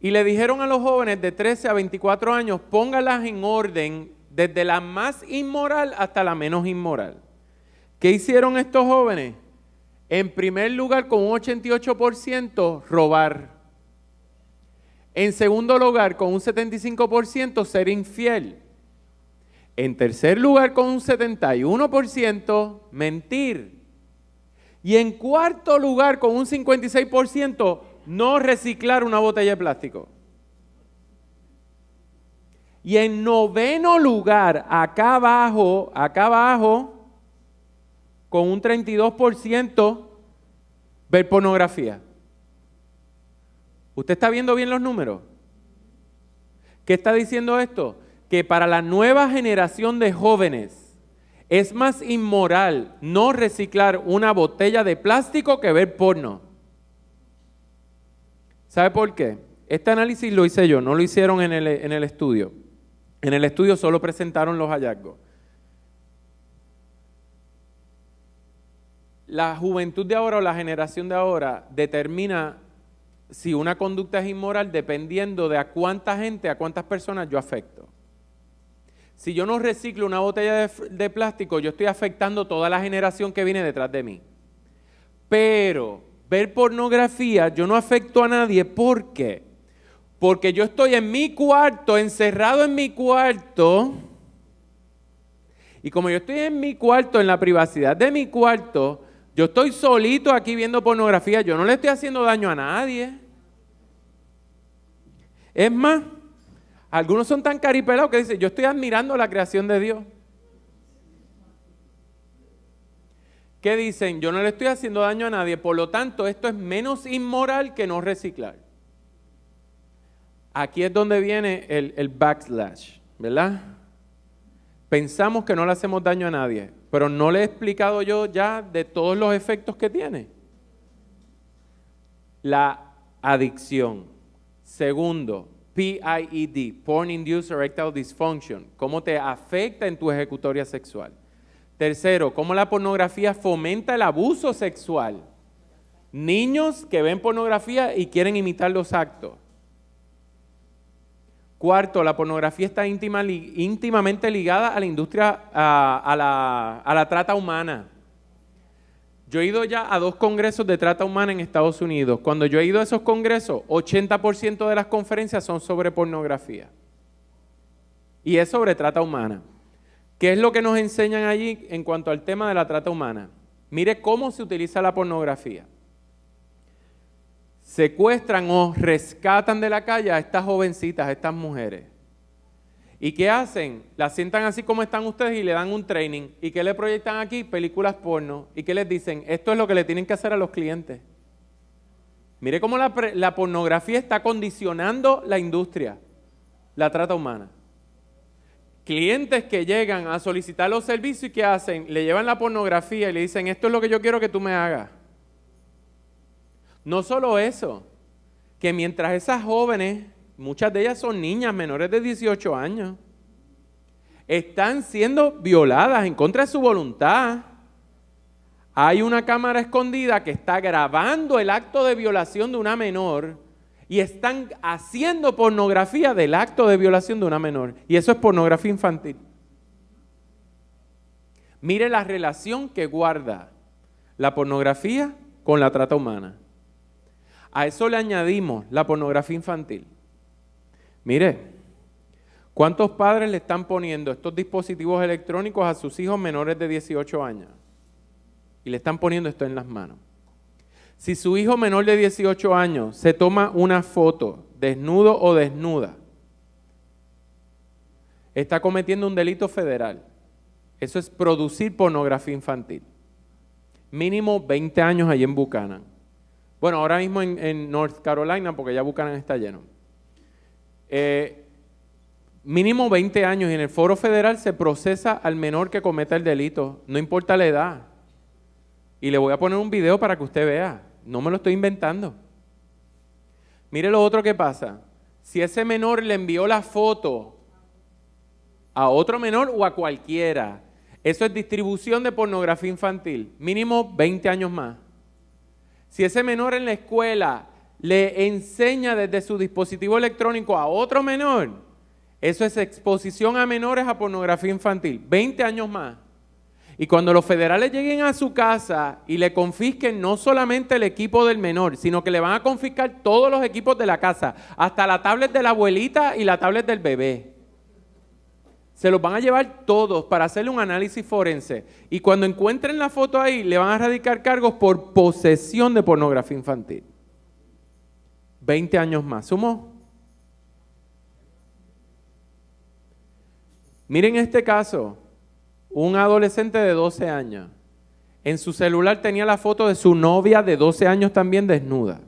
Y le dijeron a los jóvenes de 13 a 24 años, póngalas en orden desde la más inmoral hasta la menos inmoral. ¿Qué hicieron estos jóvenes? En primer lugar, con un 88%, robar. En segundo lugar, con un 75%, ser infiel. En tercer lugar, con un 71%, mentir. Y en cuarto lugar, con un 56%, no reciclar una botella de plástico. Y en noveno lugar, acá abajo, con un 32%, ver pornografía. ¿Usted está viendo bien los números? ¿Qué está diciendo esto? que para la nueva generación de jóvenes es más inmoral no reciclar una botella de plástico que ver porno. ¿Sabe por qué? Este análisis lo hice yo, no lo hicieron en el estudio. En el estudio solo presentaron los hallazgos. La juventud de ahora o la generación de ahora determina si una conducta es inmoral dependiendo de a cuánta gente, a cuántas personas yo afecto. Si yo no reciclo una botella de plástico, yo estoy afectando toda la generación que viene detrás de mí. Pero ver pornografía, yo no afecto a nadie. ¿Por qué? Porque yo estoy en mi cuarto, encerrado en mi cuarto, y como yo estoy en mi cuarto, en la privacidad de mi cuarto, yo estoy solito aquí viendo pornografía, yo no le estoy haciendo daño a nadie. Es más, algunos son tan caripelados que dicen, yo estoy admirando la creación de Dios. ¿Qué dicen? Yo no le estoy haciendo daño a nadie, por lo tanto, esto es menos inmoral que no reciclar. Aquí es donde viene el backslash, ¿verdad? Pensamos que no le hacemos daño a nadie, pero no le he explicado yo ya de todos los efectos que tiene. La adicción. Segundo, PIED, Porn Induced Erectile Dysfunction, cómo te afecta en tu ejecutoria sexual. Tercero, cómo la pornografía fomenta el abuso sexual. Niños que ven pornografía y quieren imitar los actos. Cuarto, la pornografía está íntimamente ligada a la industria, a la trata humana. Yo he ido ya a 2 congresos de trata humana en Estados Unidos. Cuando yo he ido a esos congresos, 80% de las conferencias son sobre pornografía. Y es sobre trata humana. ¿Qué es lo que nos enseñan allí en cuanto al tema de la trata humana? Mire cómo se utiliza la pornografía. Secuestran o rescatan de la calle a estas jovencitas, a estas mujeres. ¿Y qué hacen? Las sientan así como están ustedes y le dan un training. ¿Y qué le proyectan aquí? Películas porno. ¿Y qué les dicen? Esto es lo que le tienen que hacer a los clientes. Mire cómo la pornografía está condicionando la industria, la trata humana. Clientes que llegan a solicitar los servicios y ¿qué hacen? Le llevan la pornografía y le dicen, esto es lo que yo quiero que tú me hagas. No solo eso, que mientras esas jóvenes, muchas de ellas son niñas menores de 18 años, están siendo violadas en contra de su voluntad, hay una cámara escondida que está grabando el acto de violación de una menor y están haciendo pornografía del acto de violación de una menor. Y eso es pornografía infantil. Mire la relación que guarda la pornografía con la trata humana. A eso le añadimos la pornografía infantil. Mire, ¿cuántos padres le están poniendo estos dispositivos electrónicos a sus hijos menores de 18 años? Y le están poniendo esto en las manos. Si su hijo menor de 18 años se toma una foto desnudo o desnuda, está cometiendo un delito federal. Eso es producir pornografía infantil. Mínimo 20 años allí en Buchanan. Bueno, ahora mismo en North Carolina, porque ya Buchanan está lleno. Mínimo 20 años y en el foro federal se procesa al menor que cometa el delito, no importa la edad. Y le voy a poner un video para que usted vea, no me lo estoy inventando. Mire lo otro que pasa. Si ese menor le envió la foto a otro menor o a cualquiera, eso es distribución de pornografía infantil, mínimo 20 años más. Si ese menor en la escuela le enseña desde su dispositivo electrónico a otro menor, eso es exposición a menores a pornografía infantil, 20 años más. Y cuando los federales lleguen a su casa y le confisquen no solamente el equipo del menor, sino que le van a confiscar todos los equipos de la casa, hasta la tablet de la abuelita y la tablet del bebé. Se los van a llevar todos para hacerle un análisis forense. Y cuando encuentren la foto ahí, le van a radicar cargos por posesión de pornografía infantil. 20 años más. ¿Sumó? Miren este caso. Un adolescente de 12 años. En su celular tenía la foto de su novia de 12 años también desnuda.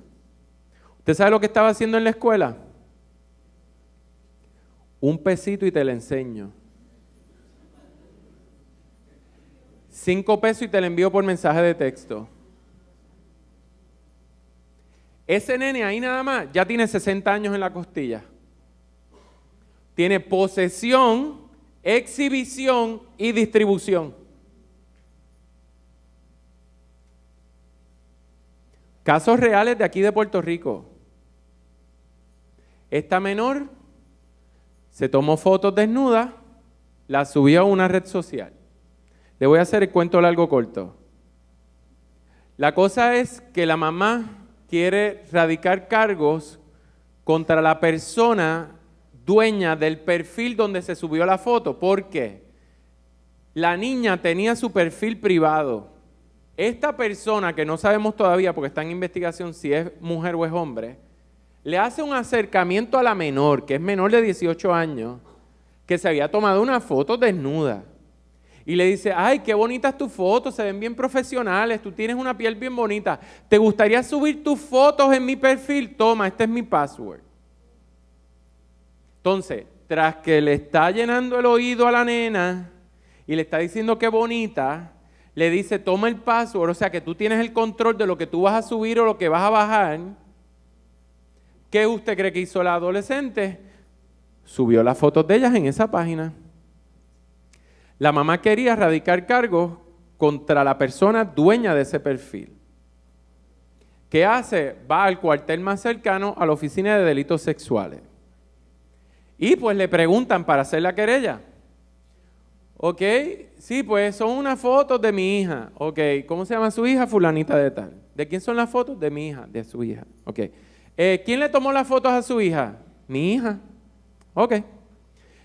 ¿Usted sabe lo que estaba haciendo en la escuela? Un pesito y te la enseño. 5 pesos y te la envío por mensaje de texto. Ese nene ahí nada más ya tiene 60 años en la costilla. Tiene posesión, exhibición y distribución. Casos reales de aquí de Puerto Rico. Esta menor se tomó fotos desnudas, las subió a una red social. Le voy a hacer el cuento largo corto. La cosa es que la mamá quiere radicar cargos contra la persona dueña del perfil donde se subió la foto. ¿Por qué? La niña tenía su perfil privado. Esta persona, que no sabemos todavía porque está en investigación si es mujer o es hombre, le hace un acercamiento a la menor, que es menor de 18 años, que se había tomado una foto desnuda. Y le dice, ay, qué bonitas tus fotos, se ven bien profesionales, tú tienes una piel bien bonita. ¿Te gustaría subir tus fotos en mi perfil? Toma, este es mi password. Entonces, tras que le está llenando el oído a la nena y le está diciendo qué bonita, le dice, toma el password, o sea que tú tienes el control de lo que tú vas a subir o lo que vas a bajar. ¿Qué usted cree que hizo la adolescente? Subió las fotos de ellas en esa página. La mamá quería radicar cargos contra la persona dueña de ese perfil. ¿Qué hace? Va al cuartel más cercano a la oficina de delitos sexuales. Y pues le preguntan para hacer la querella. Ok, sí, pues son unas fotos de mi hija. Ok, ¿cómo se llama su hija? Fulanita de tal. ¿De quién son las fotos? De mi hija, de su hija. Ok. ¿Quién le tomó las fotos a su hija? Mi hija. Ok.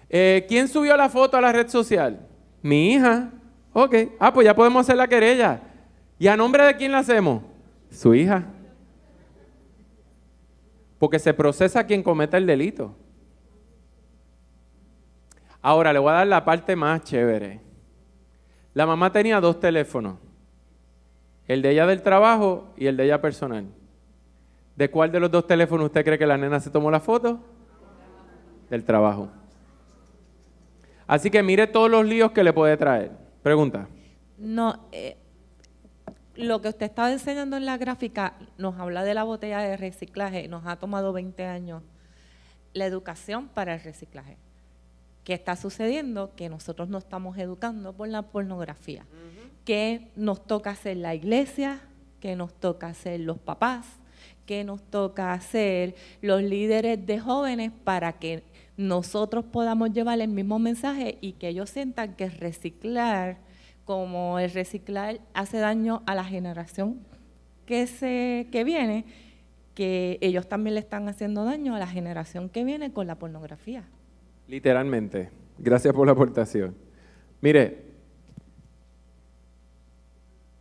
¿Quién subió la foto a la red social? Mi hija. Ok. Ah, pues ya podemos hacer la querella. ¿Y a nombre de quién la hacemos? Su hija. Porque se procesa a quien cometa el delito. Ahora le voy a dar la parte más chévere. La mamá tenía 2 teléfonos. El de ella del trabajo y el de ella personal. ¿De cuál de los 2 teléfonos usted cree que la nena se tomó la foto? Del trabajo. Así que mire todos los líos que le puede traer. Pregunta. No, lo que usted estaba enseñando en la gráfica nos habla de la botella de reciclaje. Nos ha tomado 20 años la educación para el reciclaje. ¿Qué está sucediendo? Que nosotros nos estamos educando por la pornografía. ¿Qué nos toca hacer la iglesia? ¿Qué nos toca hacer los papás? ¿Qué nos toca hacer los líderes de jóvenes para que nosotros podamos llevar el mismo mensaje y que ellos sientan que reciclar, como el reciclar hace daño a la generación que viene, que ellos también le están haciendo daño a la generación que viene con la pornografía? Literalmente. Gracias por la aportación. Mire,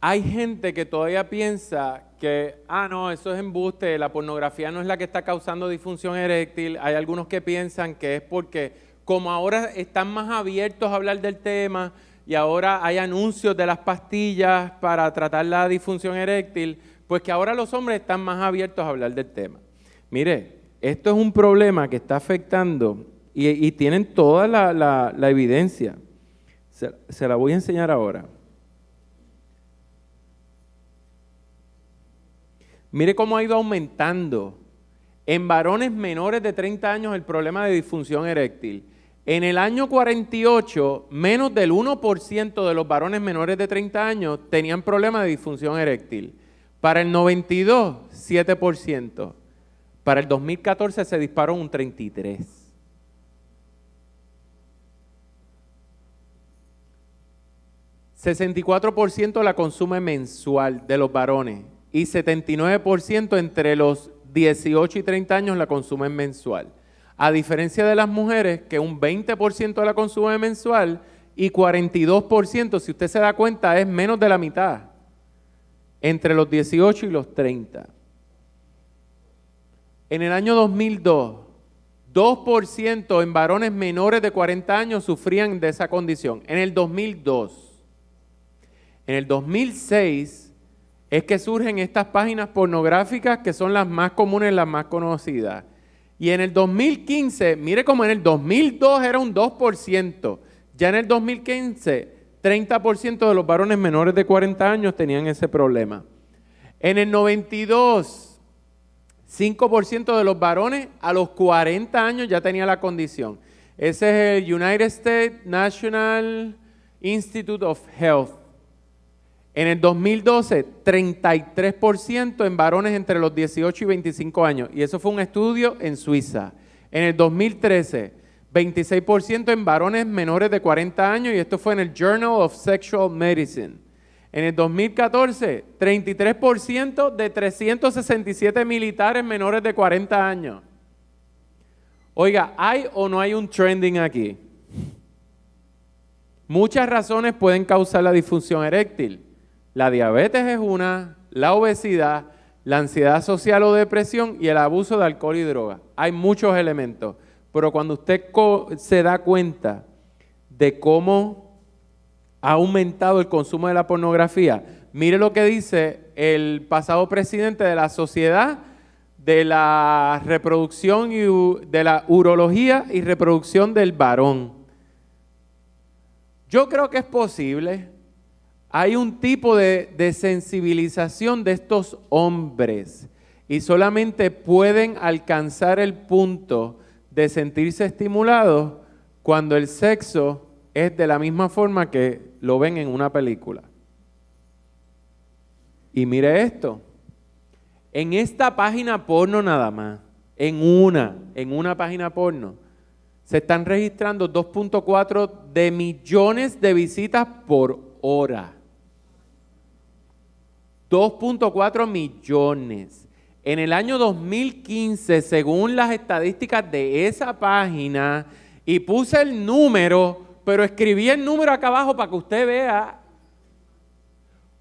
hay gente que todavía piensa que, no, eso es embuste, la pornografía no es la que está causando disfunción eréctil. Hay algunos que piensan que es porque, como ahora están más abiertos a hablar del tema y ahora hay anuncios de las pastillas para tratar la disfunción eréctil, pues que ahora los hombres están más abiertos a hablar del tema. Mire, esto es un problema que está afectando y tienen toda la evidencia. Se la voy a enseñar ahora. Mire cómo ha ido aumentando en varones menores de 30 años el problema de disfunción eréctil. En el año 48, menos del 1% de los varones menores de 30 años tenían problemas de disfunción eréctil. Para el 92, 7%. Para el 2014 se disparó un 33%. 64% la consume mensual de los varones y 79% entre los 18 y 30 años la consumen mensual. A diferencia de las mujeres, que un 20% la consume mensual y 42%, si usted se da cuenta, es menos de la mitad, entre los 18 y los 30. En el año 2002, 2% en varones menores de 40 años sufrían de esa condición. En el 2002. En el 2006 es que surgen estas páginas pornográficas que son las más comunes, las más conocidas. Y en el 2015, mire como en el 2002 era un 2%, ya en el 2015, 30% de los varones menores de 40 años tenían ese problema. En el 92, 5% de los varones a los 40 años ya tenía la condición. Ese es el United States National Institute of Health. En el 2012, 33% en varones entre los 18 y 25 años. Y eso fue un estudio en Suiza. En el 2013, 26% en varones menores de 40 años. Y esto fue en el Journal of Sexual Medicine. En el 2014, 33% de 367 militares menores de 40 años. Oiga, ¿hay o no hay un trending aquí? Muchas razones pueden causar la disfunción eréctil. La diabetes es una, la obesidad, la ansiedad social o depresión y el abuso de alcohol y droga. Hay muchos elementos, pero cuando usted se da cuenta de cómo ha aumentado el consumo de la pornografía, mire lo que dice el pasado presidente de la Sociedad de la Reproducción y de la Urología y Reproducción del Varón. Yo creo que es posible. Hay un tipo de sensibilización de estos hombres y solamente pueden alcanzar el punto de sentirse estimulados cuando el sexo es de la misma forma que lo ven en una película. Y mire esto, en esta página porno nada más, en una página porno, se están registrando 2.4 de millones de visitas por hora. 2.4 millones. En el año 2015, según las estadísticas de esa página, y puse el número, pero escribí el número acá abajo para que usted vea,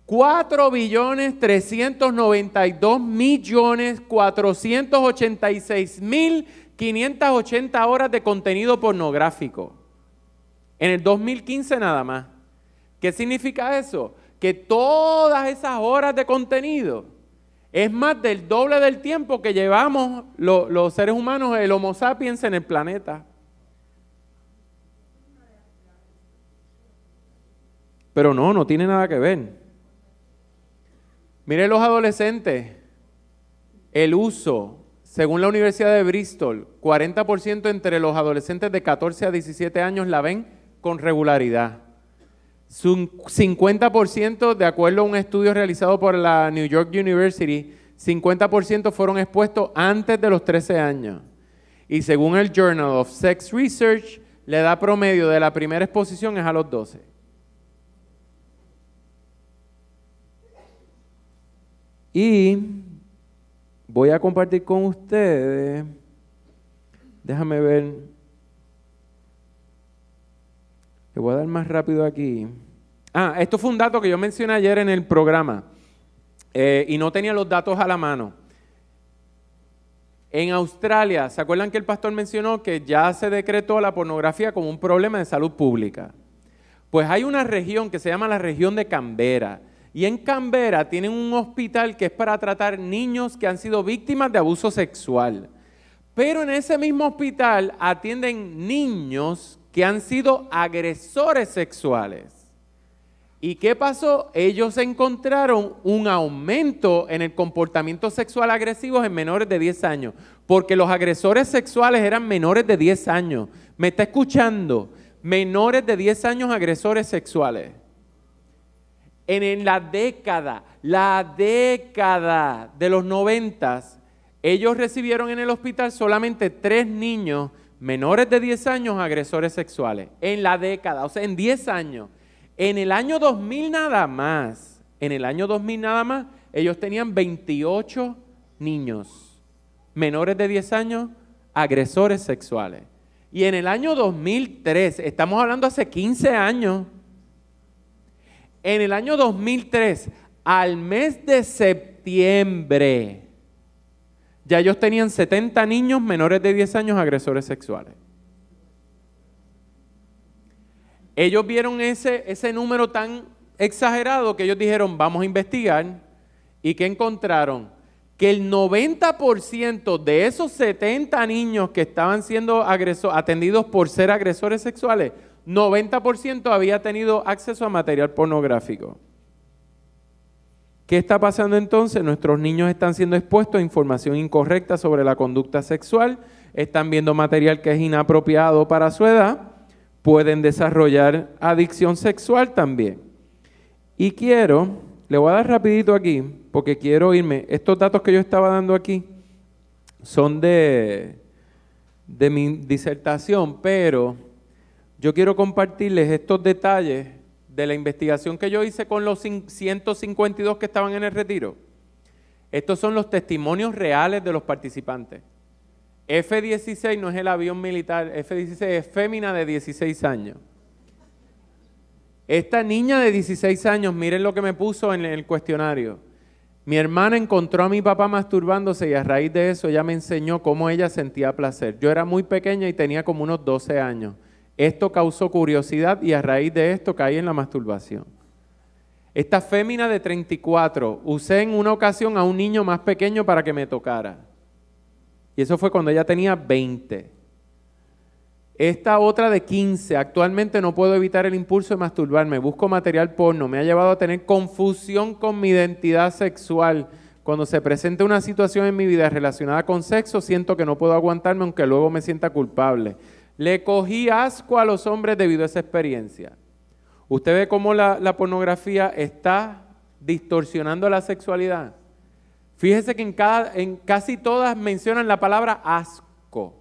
4.392.486.580 horas de contenido pornográfico. En el 2015 nada más. ¿Qué significa eso? Que todas esas horas de contenido es más del doble del tiempo que llevamos los seres humanos, el Homo sapiens, en el planeta. Pero no tiene nada que ver. Miren los adolescentes, el uso, según la Universidad de Bristol, 40% entre los adolescentes de 14 a 17 años la ven con regularidad. 50%, de acuerdo a un estudio realizado por la New York University, 50% fueron expuestos antes de los 13 años. Y según el Journal of Sex Research, la edad promedio de la primera exposición es a los 12. Y voy a compartir con ustedes, déjame ver, le voy a dar más rápido aquí. Esto fue un dato que yo mencioné ayer en el programa y no tenía los datos a la mano. En Australia, ¿se acuerdan que el pastor mencionó que ya se decretó la pornografía como un problema de salud pública? Pues hay una región que se llama la región de Canberra. Y en Canberra tienen un hospital que es para tratar niños que han sido víctimas de abuso sexual. Pero en ese mismo hospital atienden niños que han sido agresores sexuales. ¿Y qué pasó? Ellos encontraron un aumento en el comportamiento sexual agresivo en menores de 10 años, porque los agresores sexuales eran menores de 10 años. ¿Me está escuchando? Menores de 10 años agresores sexuales. En la década de los 90, ellos recibieron en el hospital solamente 3 niños menores de 10 años agresores sexuales. En la década, o sea, en 10 años. En el año 2000 nada más, ellos tenían 28 niños menores de 10 años agresores sexuales. Y en el año 2003, estamos hablando hace 15 años, en el año 2003, al mes de septiembre, ya ellos tenían 70 niños menores de 10 años agresores sexuales. Ellos vieron ese número tan exagerado que ellos dijeron, vamos a investigar. ¿Y qué encontraron? que el 90% de esos 70 niños que estaban siendo atendidos por ser agresores sexuales, 90% había tenido acceso a material pornográfico. ¿Qué está pasando entonces? Nuestros niños están siendo expuestos a información incorrecta sobre la conducta sexual, están viendo material que es inapropiado para su edad, pueden desarrollar adicción sexual también. Y le voy a dar rapidito aquí, porque quiero irme. Estos datos que yo estaba dando aquí son de mi disertación, pero yo quiero compartirles estos detalles de la investigación que yo hice con los 152 que estaban en el retiro. Estos son los testimonios reales de los participantes. F-16 no es el avión militar, F-16 es fémina de 16 años. Esta niña de 16 años, miren lo que me puso en el cuestionario. Mi hermana encontró a mi papá masturbándose y a raíz de eso ella me enseñó cómo ella sentía placer. Yo era muy pequeña y tenía como unos 12 años. Esto causó curiosidad y a raíz de esto caí en la masturbación. Esta fémina de 34, usé en una ocasión a un niño más pequeño para que me tocara. Y eso fue cuando ella tenía 20. Esta otra de 15, actualmente no puedo evitar el impulso de masturbarme, busco material porno, me ha llevado a tener confusión con mi identidad sexual. Cuando se presenta una situación en mi vida relacionada con sexo, siento que no puedo aguantarme aunque luego me sienta culpable. Le cogí asco a los hombres debido a esa experiencia. Usted ve cómo la pornografía está distorsionando la sexualidad. Fíjese que en casi todas mencionan la palabra asco.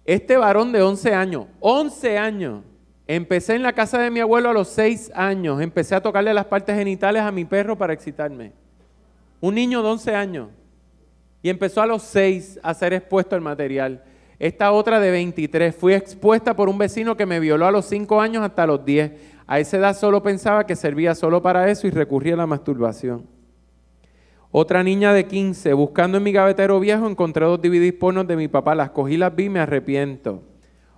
Este varón de 11 años, empecé en la casa de mi abuelo a los 6 años, empecé a tocarle las partes genitales a mi perro para excitarme. Un niño de 11 años. Y empezó a los 6 a ser expuesto al material. Esta otra de 23, fui expuesta por un vecino que me violó a los 5 años hasta los 10. A esa edad solo pensaba que servía solo para eso y recurría a la masturbación. Otra niña de 15, buscando en mi gavetero viejo, encontré 2 DVDs pornos de mi papá, las cogí, las vi y me arrepiento.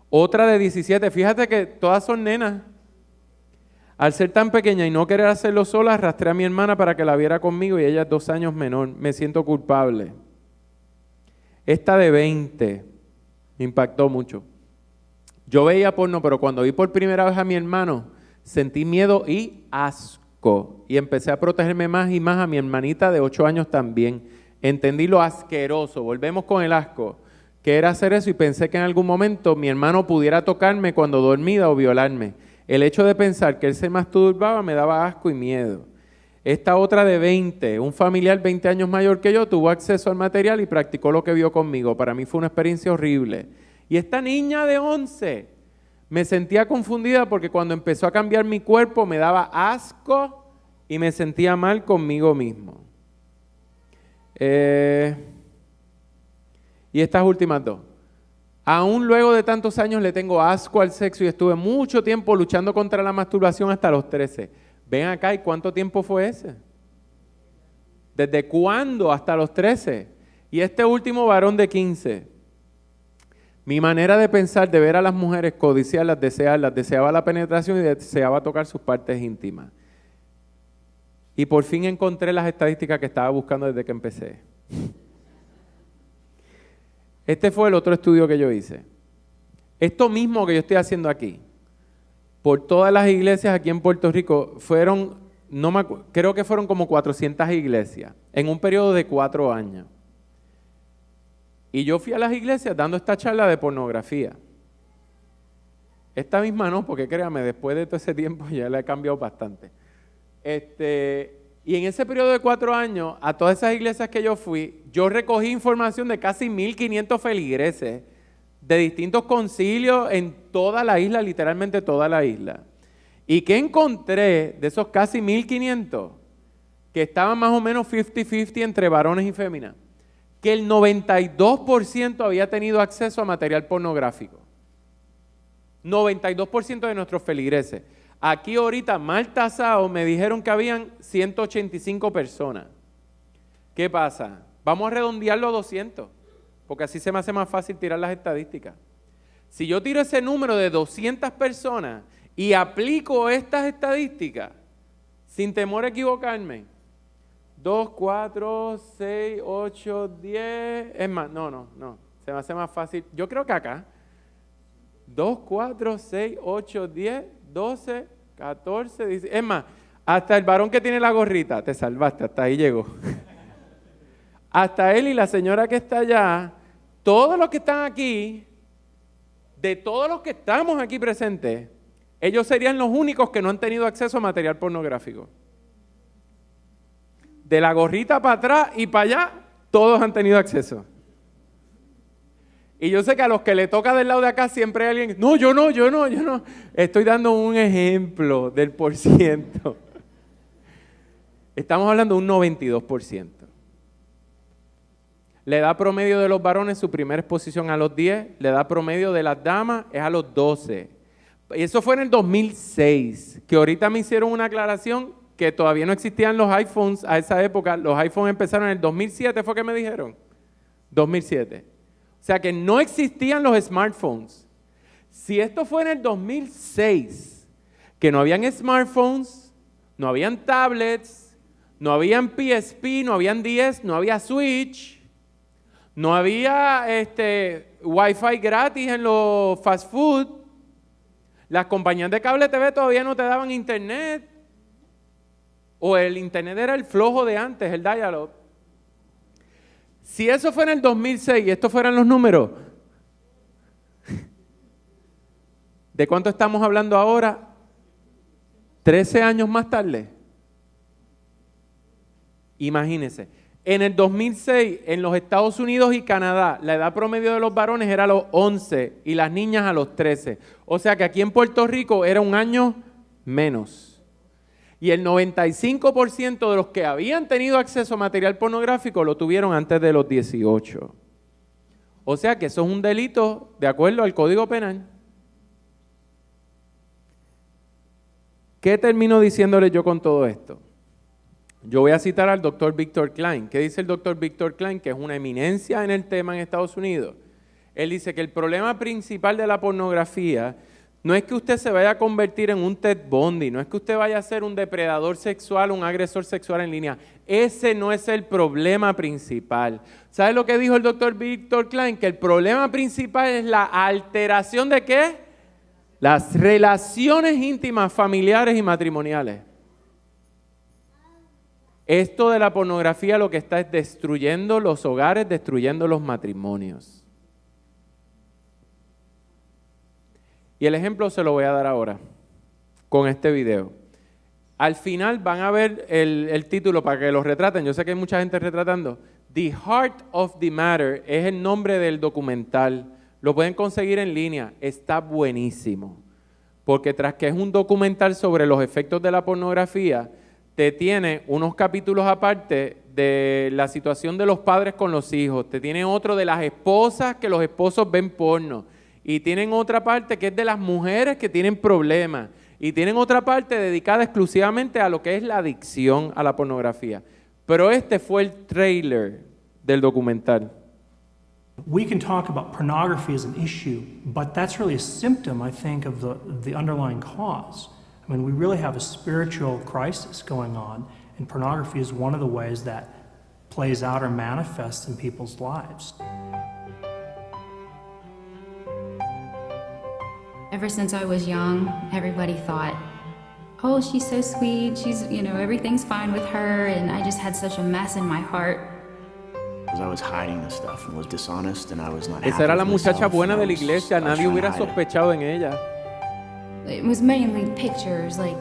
Otra de 17, fíjate que todas son nenas. Al ser tan pequeña y no querer hacerlo sola, arrastré a mi hermana para que la viera conmigo y ella es 2 años menor. Me siento culpable. Esta de 20 me impactó mucho. Yo veía porno, pero cuando vi por primera vez a mi hermano, sentí miedo y asco. Y empecé a protegerme más y más a mi hermanita de 8 años también. Entendí lo asqueroso, volvemos con el asco, que era hacer eso y pensé que en algún momento mi hermano pudiera tocarme cuando dormía o violarme. El hecho de pensar que él se masturbaba me daba asco y miedo. Esta otra de 20, un familiar 20 años mayor que yo, tuvo acceso al material y practicó lo que vio conmigo. Para mí fue una experiencia horrible. Y esta niña de 11, me sentía confundida porque cuando empezó a cambiar mi cuerpo me daba asco y me sentía mal conmigo mismo. Y estas últimas 2. Aún luego de tantos años le tengo asco al sexo y estuve mucho tiempo luchando contra la masturbación hasta los 13. Ven acá, ¿y cuánto tiempo fue ese? ¿Desde cuándo hasta los 13? Y este último varón de 15. Mi manera de pensar, de ver a las mujeres, codiciarlas, deseaba la penetración y deseaba tocar sus partes íntimas. Y por fin encontré las estadísticas que estaba buscando desde que empecé. Este fue el otro estudio que yo hice. Esto mismo que yo estoy haciendo aquí, por todas las iglesias aquí en Puerto Rico, creo que fueron como 400 iglesias, en un periodo de 4 años. Y yo fui a las iglesias dando esta charla de pornografía. Esta misma no, porque créame, después de todo ese tiempo ya la he cambiado bastante. Y en ese periodo de 4 años, a todas esas iglesias que yo fui, yo recogí información de casi 1,500 feligreses de distintos concilios en toda la isla, literalmente toda la isla. ¿Y qué encontré de esos casi 1,500? Que estaban más o menos 50-50 entre varones y féminas. Que el 92% había tenido acceso a material pornográfico. 92% de nuestros feligreses. Aquí ahorita, mal tasado, me dijeron que habían 185 personas. ¿Qué pasa? Vamos a redondearlo a 200, porque así se me hace más fácil tirar las estadísticas. Si yo tiro ese número de 200 personas y aplico estas estadísticas, sin temor a equivocarme, 2, 4, 6, 8, 10. Es más, no. Se me hace más fácil. Yo creo que acá. 2, 4, 6, 8, 10, 12, 14, 16. Es más, hasta el varón que tiene la gorrita, te salvaste, hasta ahí llegó. Hasta él y la señora que está allá, todos los que están aquí, de todos los que estamos aquí presentes, ellos serían los únicos que no han tenido acceso a material pornográfico. De la gorrita para atrás y para allá, todos han tenido acceso. Y yo sé que a los que le toca del lado de acá siempre hay alguien, no, yo no. Estoy dando un ejemplo del %. Estamos hablando de un 92%. La edad promedio de los varones, su primera exposición a los 10, la edad promedio de las damas es a los 12. Y eso fue en el 2006, que ahorita me hicieron una aclaración que todavía no existían los iPhones a esa época. Los iPhones empezaron en el 2007, ¿fue que me dijeron? 2007. O sea que no existían los smartphones. Si esto fue en el 2006, que no habían smartphones, no habían tablets, no habían PSP, no habían 10, no había Switch, no había Wi-Fi gratis en los fast food, las compañías de cable TV todavía no te daban internet, o el internet era el flojo de antes, el dial-up. Si eso fuera en el 2006 y estos fueran los números, ¿de cuánto estamos hablando ahora? 13 años más tarde. Imagínense. En el 2006, en los Estados Unidos y Canadá, la edad promedio de los varones era a los 11 y las niñas a los 13. O sea que aquí en Puerto Rico era un año menos. Y el 95% de los que habían tenido acceso a material pornográfico lo tuvieron antes de los 18. O sea que eso es un delito de acuerdo al Código Penal. ¿Qué termino diciéndole yo con todo esto? Yo voy a citar al doctor Víctor Klein. ¿Qué dice el doctor Víctor Klein? Que es una eminencia en el tema en Estados Unidos. Él dice que el problema principal de la pornografía no es que usted se vaya a convertir en un Ted Bundy, no es que usted vaya a ser un depredador sexual, un agresor sexual en línea. Ese no es el problema principal. ¿Sabe lo que dijo el doctor Víctor Klein? Que el problema principal es la alteración de ¿qué? Las relaciones íntimas, familiares y matrimoniales. Esto de la pornografía lo que está es destruyendo los hogares, destruyendo los matrimonios. Y el ejemplo se lo voy a dar ahora, con este video. Al final van a ver el título para que lo retraten. Yo sé que hay mucha gente retratando. The Heart of the Matter es el nombre del documental. Lo pueden conseguir en línea. Está buenísimo. Porque tras que es un documental sobre los efectos de la pornografía, te tiene unos capítulos aparte de la situación de los padres con los hijos. Te tiene otro de las esposas que los esposos ven porno. Y tienen otra parte que es de las mujeres que tienen problemas. Y tienen otra parte dedicada exclusivamente a lo que es la adicción a la pornografía. Pero este fue el trailer del documental. We can talk about pornography as an issue, but that's really a symptom, I think, of the underlying cause. I mean, we really have a spiritual crisis going on, and pornography is one of the ways that plays out or manifests in people's lives. Ever since I was young, everybody thought, oh, she's so sweet, she's, everything's fine with her, and I just had such a mess in my heart. I was hiding this stuff and was dishonest and I was not Esa era la happy with muchacha myself, buena and de la I was iglesia, nadie trying to hubiera hide it. sospechado en ella. It was mainly pictures, like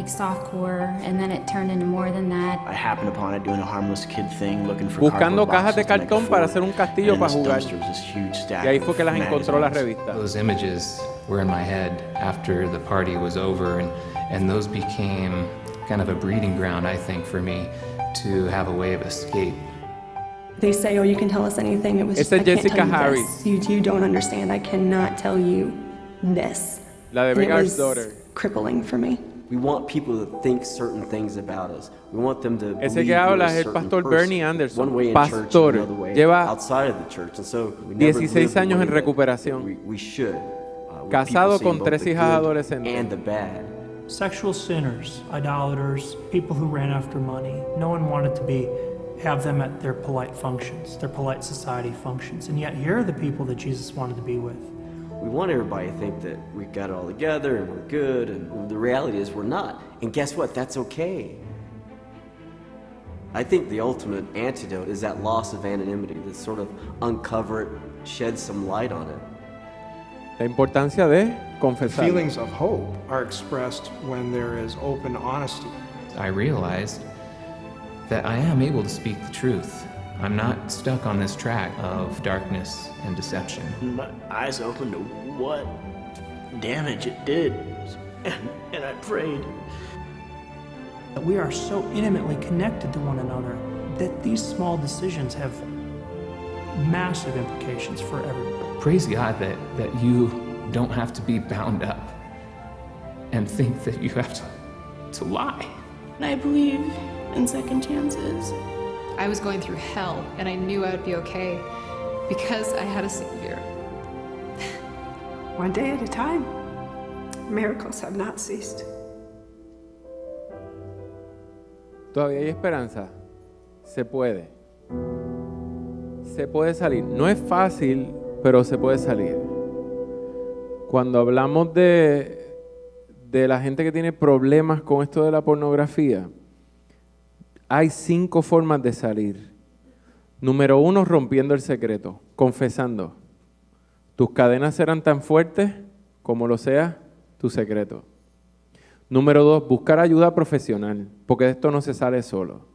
softcore, and then it turned into more than that. I happened upon it doing a harmless kid thing, looking for Buscando cardboard cajas de boxes to make a cartón para fort. hacer un castillo And in para this jugar. dumpster was this huge stack Y ahí of fue que las encontró la magazines. revista. Those images were in my head after the party was over, and those became kind of a breeding ground, I think, for me to have a way of escape. They say, oh, you can tell us anything. It was Esa es I can't Jessica tell you Harris. this. You don't understand. I cannot tell you this. La de And it Begar's was daughter. crippling for me. We want people to think certain things about us. We want them to Ese believe que habla we're a es el certain pastor person. Bernie Anderson, One way in pastor. church and another way Lleva outside of the church. And so we never 16 live the años way en that recuperación. we should. With Casado people seeing con both 3 the hijas good adolescentes. and the bad. Sexual sinners, idolaters, people who ran after money. No one wanted to have them at their polite functions, their polite society functions. And yet here are the people that Jesus wanted to be with. We want everybody to think that we got it all together and we're good, and the reality is we're not. And guess what? That's okay. I think the ultimate antidote is that loss of anonymity, to sort of uncover it, shed some light on it. La importancia de confesar. Feelings of hope are expressed when there is open honesty. I realized that I am able to speak the truth. I'm not stuck on this track of darkness and deception. My eyes opened to what damage it did, and I prayed. We are so intimately connected to one another that these small decisions have massive implications for everyone. Praise God that you don't have to be bound up and think that you have to lie. I believe in second chances. I was going through hell, and I knew I would be okay because I had a Savior. One day at a time. Miracles have not ceased. Todavía hay esperanza. Se puede. Se puede salir. No es fácil, pero se puede salir. Cuando hablamos de la gente que tiene problemas con esto de la pornografía, hay 5 formas de salir. Número 1, rompiendo el secreto, confesando. Tus cadenas serán tan fuertes como lo sea tu secreto. Número 2, buscar ayuda profesional, porque de esto no se sale solo.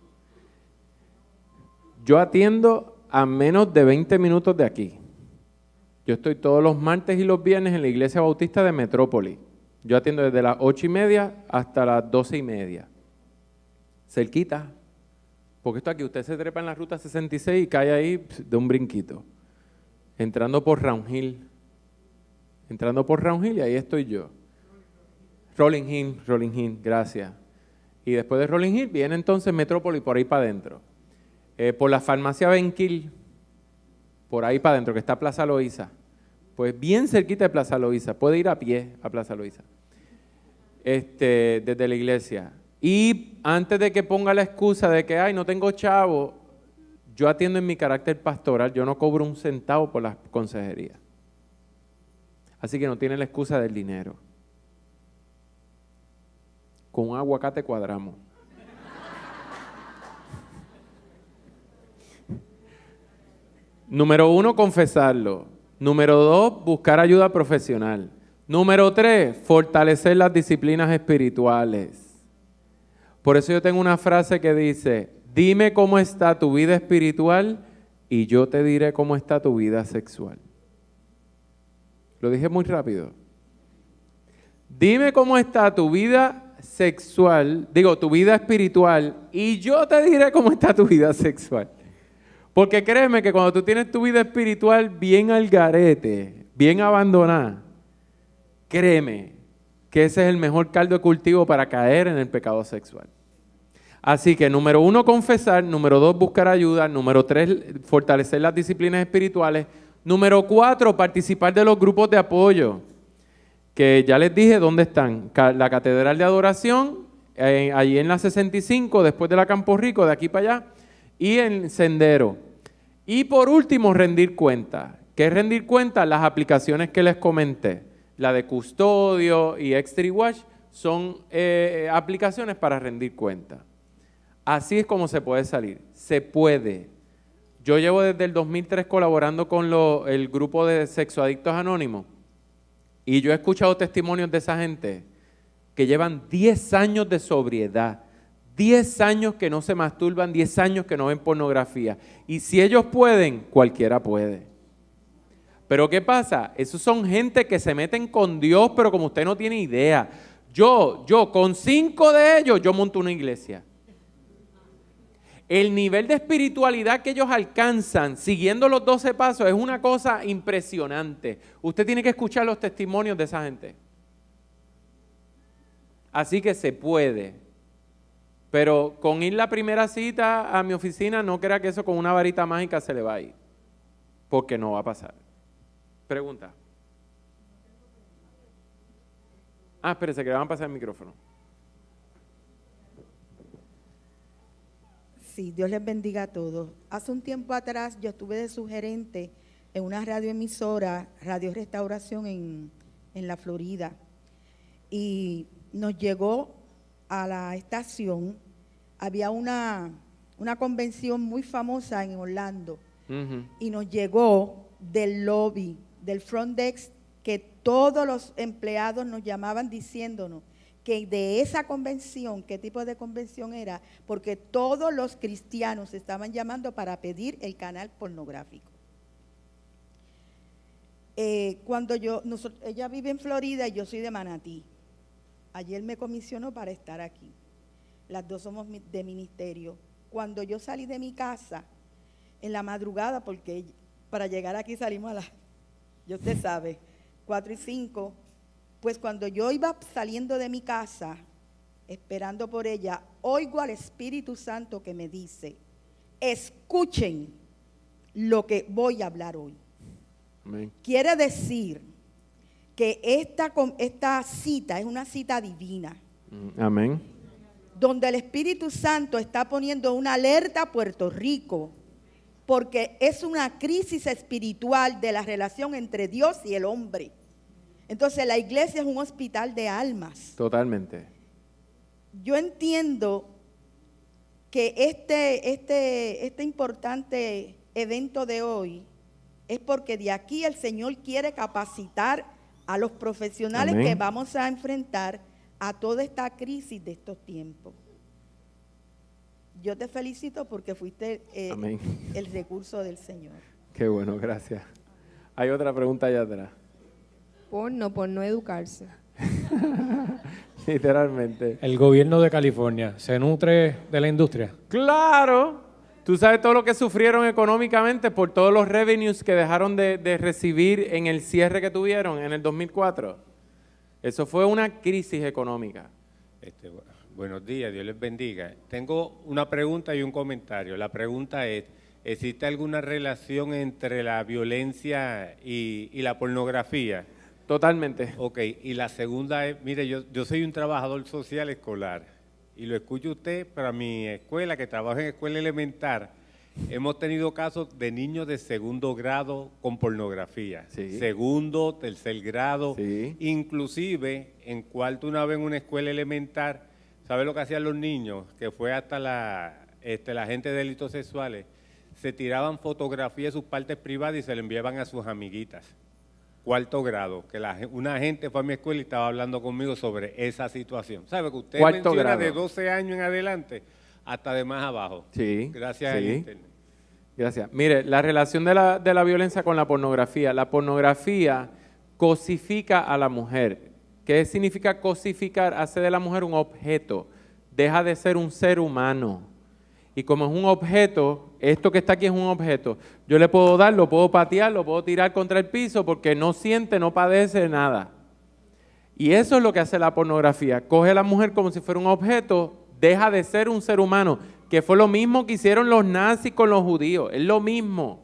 Yo atiendo a menos de 20 minutos de aquí. Yo estoy todos los martes y los viernes en la Iglesia Bautista de Metrópoli. Yo atiendo desde las 8:30 hasta las 12:30. Cerquita. Porque esto aquí, usted se trepa en la ruta 66 y cae ahí de un brinquito. Entrando por Round Hill. Entrando por Round Hill y ahí estoy yo. Rolling Hill, gracias. Y después de Rolling Hill viene entonces Metrópoli por ahí para adentro. Por la farmacia Benquil, por ahí para adentro, que está Plaza Loíza. Pues bien cerquita de Plaza Loíza. Puede ir a pie a Plaza Loíza. Desde la iglesia. Y antes de que ponga la excusa de que, ay, no tengo chavo, yo atiendo en mi carácter pastoral, yo no cobro un centavo por la consejería. Así que no tiene la excusa del dinero. Con un aguacate cuadramos. Número 1, confesarlo. Número 2, buscar ayuda profesional. Número 3, fortalecer las disciplinas espirituales. Por eso yo tengo una frase que dice, dime cómo está tu vida espiritual y yo te diré cómo está tu vida sexual. Lo dije muy rápido. Dime cómo está tu vida sexual, tu vida espiritual, y yo te diré cómo está tu vida sexual. Porque créeme que cuando tú tienes tu vida espiritual bien al garete, bien abandonada, créeme que ese es el mejor caldo de cultivo para caer en el pecado sexual. Así que número 1, confesar. Número 2, buscar ayuda. Número 3, fortalecer las disciplinas espirituales. Número 4, participar de los grupos de apoyo. Que ya les dije dónde están. La Catedral de Adoración, allí en la 65, después de la Campo Rico, de aquí para allá, y en Sendero. Y por último, rendir cuenta. ¿Qué es rendir cuenta? Las aplicaciones que les comenté. La de Custodio y Extra Watch son aplicaciones para rendir cuenta. Así es como se puede salir. Se puede. Yo llevo desde el 2003 colaborando con el grupo de Sexoadictos Anónimos y yo he escuchado testimonios de esa gente que llevan 10 años de sobriedad, 10 años que no se masturban, 10 años que no ven pornografía. Y si ellos pueden, cualquiera puede. Pero ¿qué pasa? Esos son gente que se meten con Dios, pero como usted no tiene idea. Yo con 5 de ellos, yo monto una iglesia. El nivel de espiritualidad que ellos alcanzan siguiendo los 12 pasos es una cosa impresionante. Usted tiene que escuchar los testimonios de esa gente. Así que se puede. Pero con ir la primera cita a mi oficina, no crea que eso con una varita mágica se le va a ir. Porque no va a pasar. Pregunta. Espérese, que le van a pasar el micrófono. Sí, Dios les bendiga a todos. Hace un tiempo atrás yo estuve de sugerente en una radioemisora, Radio Restauración en la Florida, y nos llegó a la estación, había una convención muy famosa en Orlando, y nos llegó del lobby, del front desk, que todos los empleados nos llamaban diciéndonos que de esa convención, qué tipo de convención era, porque todos los cristianos estaban llamando para pedir el canal pornográfico. Ella vive en Florida y yo soy de Manatí. Ayer me comisionó para estar aquí. Las dos somos de ministerio. Cuando yo salí de mi casa, en la madrugada, porque para llegar aquí salimos ya usted sabe, 4 y 5, pues cuando yo iba saliendo de mi casa, esperando por ella, oigo al Espíritu Santo que me dice, escuchen lo que voy a hablar hoy. Amén. Quiere decir que esta cita es una cita divina. Amén. Donde el Espíritu Santo está poniendo una alerta a Puerto Rico, porque es una crisis espiritual de la relación entre Dios y el hombre. Entonces la iglesia es un hospital de almas. Totalmente. Yo entiendo que este importante evento de hoy es porque de aquí el Señor quiere capacitar a los profesionales Amén. que vamos a enfrentar a toda esta crisis de estos tiempos. Yo te felicito porque fuiste el recurso del Señor. Qué bueno, gracias. Hay otra pregunta allá atrás. Por no educarse. Literalmente. ¿El gobierno de California se nutre de la industria? ¡Claro! Tú sabes todo lo que sufrieron económicamente por todos los revenues que dejaron de recibir en el cierre que tuvieron en el 2004. Eso fue una crisis económica. Buenos días, Dios les bendiga. Tengo una pregunta y un comentario. La pregunta es, ¿existe alguna relación entre la violencia y la pornografía? Totalmente. Ok, y la segunda es, mire, yo soy un trabajador social escolar y lo escucho usted, para mi escuela, que trabajo en escuela elemental, hemos tenido casos de niños de segundo grado con pornografía. Sí. Segundo, tercer grado, Sí. inclusive en cuarto una vez en una escuela elemental, ¿sabe lo que hacían los niños? Que fue hasta la gente de delitos sexuales, se tiraban fotografías de sus partes privadas y se le enviaban a sus amiguitas. Cuarto grado, que una gente fue a mi escuela y estaba hablando conmigo sobre esa situación. ¿Sabe que usted Cuarto menciona grado. de 12 años en adelante hasta de más abajo? Sí. Gracias sí. al internet. Gracias. Mire, la relación de la violencia con la pornografía. La pornografía cosifica a la mujer. ¿Qué significa cosificar? Hace de la mujer un objeto. Deja de ser un ser humano. Y como es un objeto, esto que está aquí es un objeto, yo le puedo dar, lo puedo patear, lo puedo tirar contra el piso porque no siente, no padece nada. Y eso es lo que hace la pornografía. Coge a la mujer como si fuera un objeto, deja de ser un ser humano, que fue lo mismo que hicieron los nazis con los judíos. Es lo mismo,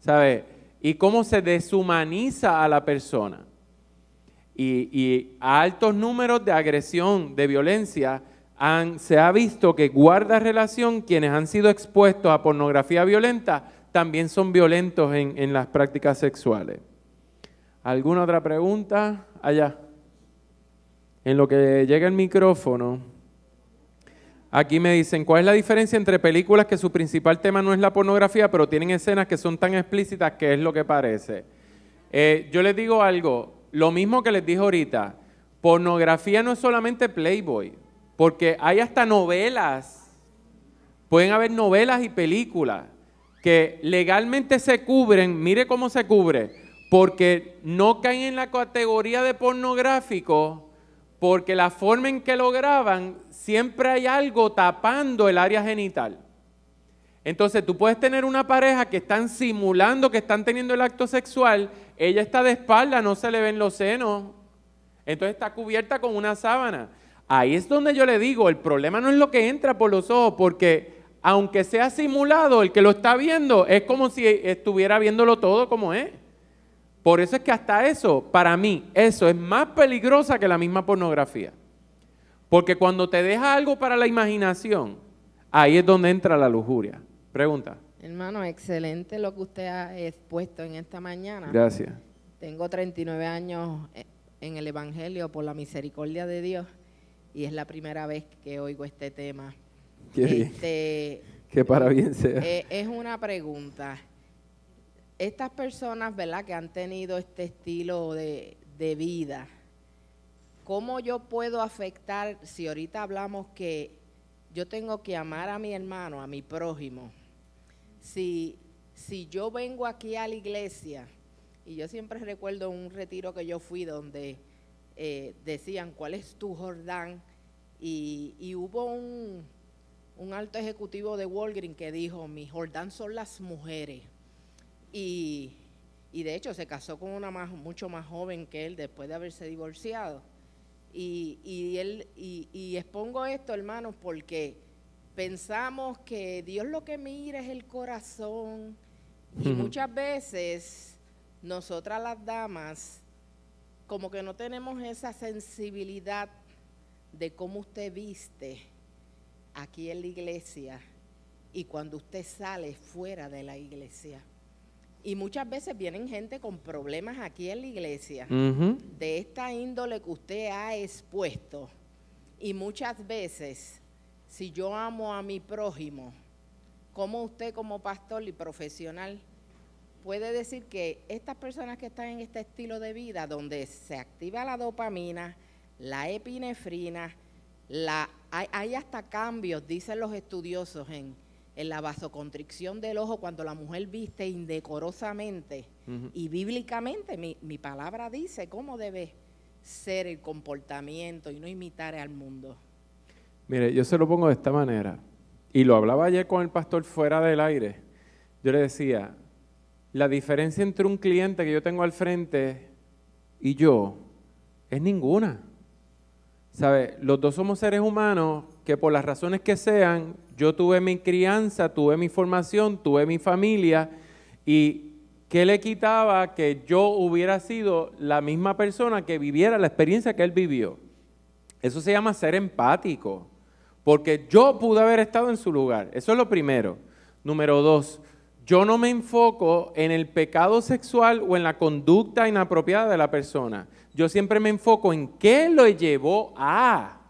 ¿sabes? Y cómo se deshumaniza a la persona. Y a altos números de agresión, de violencia, se ha visto que guarda relación quienes han sido expuestos a pornografía violenta también son violentos en las prácticas sexuales. ¿Alguna otra pregunta? Allá. En lo que llega el micrófono, aquí me dicen, ¿cuál es la diferencia entre películas que su principal tema no es la pornografía, pero tienen escenas que son tan explícitas que es lo que parece? Yo les digo algo, lo mismo que les dije ahorita, pornografía no es solamente Playboy, porque hay hasta novelas, pueden haber novelas y películas que legalmente se cubren, mire cómo se cubre, porque no caen en la categoría de pornográfico, porque la forma en que lo graban, siempre hay algo tapando el área genital. Entonces tú puedes tener una pareja que están simulando que están teniendo el acto sexual, ella está de espalda, no se le ven los senos, entonces está cubierta con una sábana. Ahí es donde yo le digo, el problema no es lo que entra por los ojos, porque aunque sea simulado, el que lo está viendo es como si estuviera viéndolo todo como es. Por eso es que hasta eso, para mí, eso es más peligrosa que la misma pornografía. Porque cuando te deja algo para la imaginación, ahí es donde entra la lujuria. Pregunta. Hermano, excelente lo que usted ha expuesto en esta mañana. Gracias. Tengo 39 años en el Evangelio por la misericordia de Dios y es la primera vez que oigo este tema. Qué bien. Que para bien sea. Es una pregunta. Estas personas, ¿verdad?, que han tenido este estilo de vida, ¿cómo yo puedo afectar, si ahorita hablamos que yo tengo que amar a mi hermano, a mi prójimo? Si yo vengo aquí a la iglesia, y yo siempre recuerdo un retiro que yo fui donde decían, ¿cuál es tu Jordán? Y hubo un alto ejecutivo de Walgreens que dijo, mi Jordán son las mujeres. Y de hecho se casó con una mucho más joven que él después de haberse divorciado. Y expongo esto, hermanos, porque pensamos que Dios lo que mira es el corazón y muchas veces nosotras las damas como que no tenemos esa sensibilidad de cómo usted viste aquí en la iglesia y cuando usted sale fuera de la iglesia. Y muchas veces vienen gente con problemas aquí en la iglesia, de esta índole que usted ha expuesto. Y muchas veces, si yo amo a mi prójimo, ¿cómo usted como pastor y profesional puede decir que estas personas que están en este estilo de vida, donde se activa la dopamina, la epinefrina, hay hasta cambios, dicen los estudiosos, en la vasoconstricción del ojo cuando la mujer viste indecorosamente y bíblicamente mi palabra dice cómo debe ser el comportamiento y no imitar al mundo? Mire, yo se lo pongo de esta manera y lo hablaba ayer con el pastor fuera del aire. Yo le decía, la diferencia entre un cliente que yo tengo al frente y yo es ninguna. ¿Sabe? Los dos somos seres humanos que por las razones que sean, yo tuve mi crianza, tuve mi formación, tuve mi familia, y ¿qué le quitaba que yo hubiera sido la misma persona que viviera la experiencia que él vivió? Eso se llama ser empático, porque yo pude haber estado en su lugar. Eso es lo primero. Número 2, yo no me enfoco en el pecado sexual o en la conducta inapropiada de la persona. Yo siempre me enfoco en qué lo llevó a.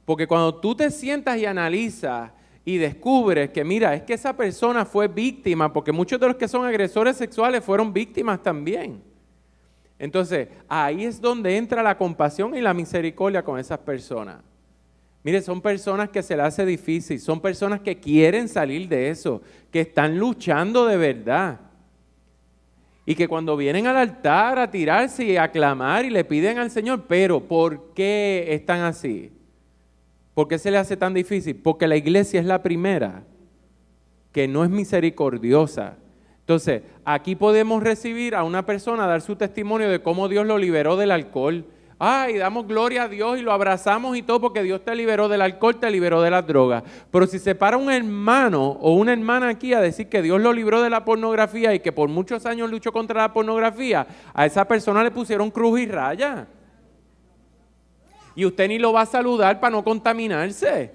Porque cuando tú te sientas y analizas y descubres que, mira, es que esa persona fue víctima, porque muchos de los que son agresores sexuales fueron víctimas también. Entonces, ahí es donde entra la compasión y la misericordia con esas personas. Mire, son personas que se les hace difícil, son personas que quieren salir de eso, que están luchando de verdad. Y que cuando vienen al altar a tirarse y a clamar y le piden al Señor, pero ¿por qué están así? ¿Por qué se les hace tan difícil? Porque la iglesia es la primera que no es misericordiosa. Entonces, aquí podemos recibir a una persona, dar su testimonio de cómo Dios lo liberó del alcohol. Ay, damos gloria a Dios y lo abrazamos y todo porque Dios te liberó del alcohol, te liberó de las drogas. Pero si se para un hermano o una hermana aquí a decir que Dios lo libró de la pornografía y que por muchos años luchó contra la pornografía, a esa persona le pusieron cruz y raya. Y usted ni lo va a saludar para no contaminarse.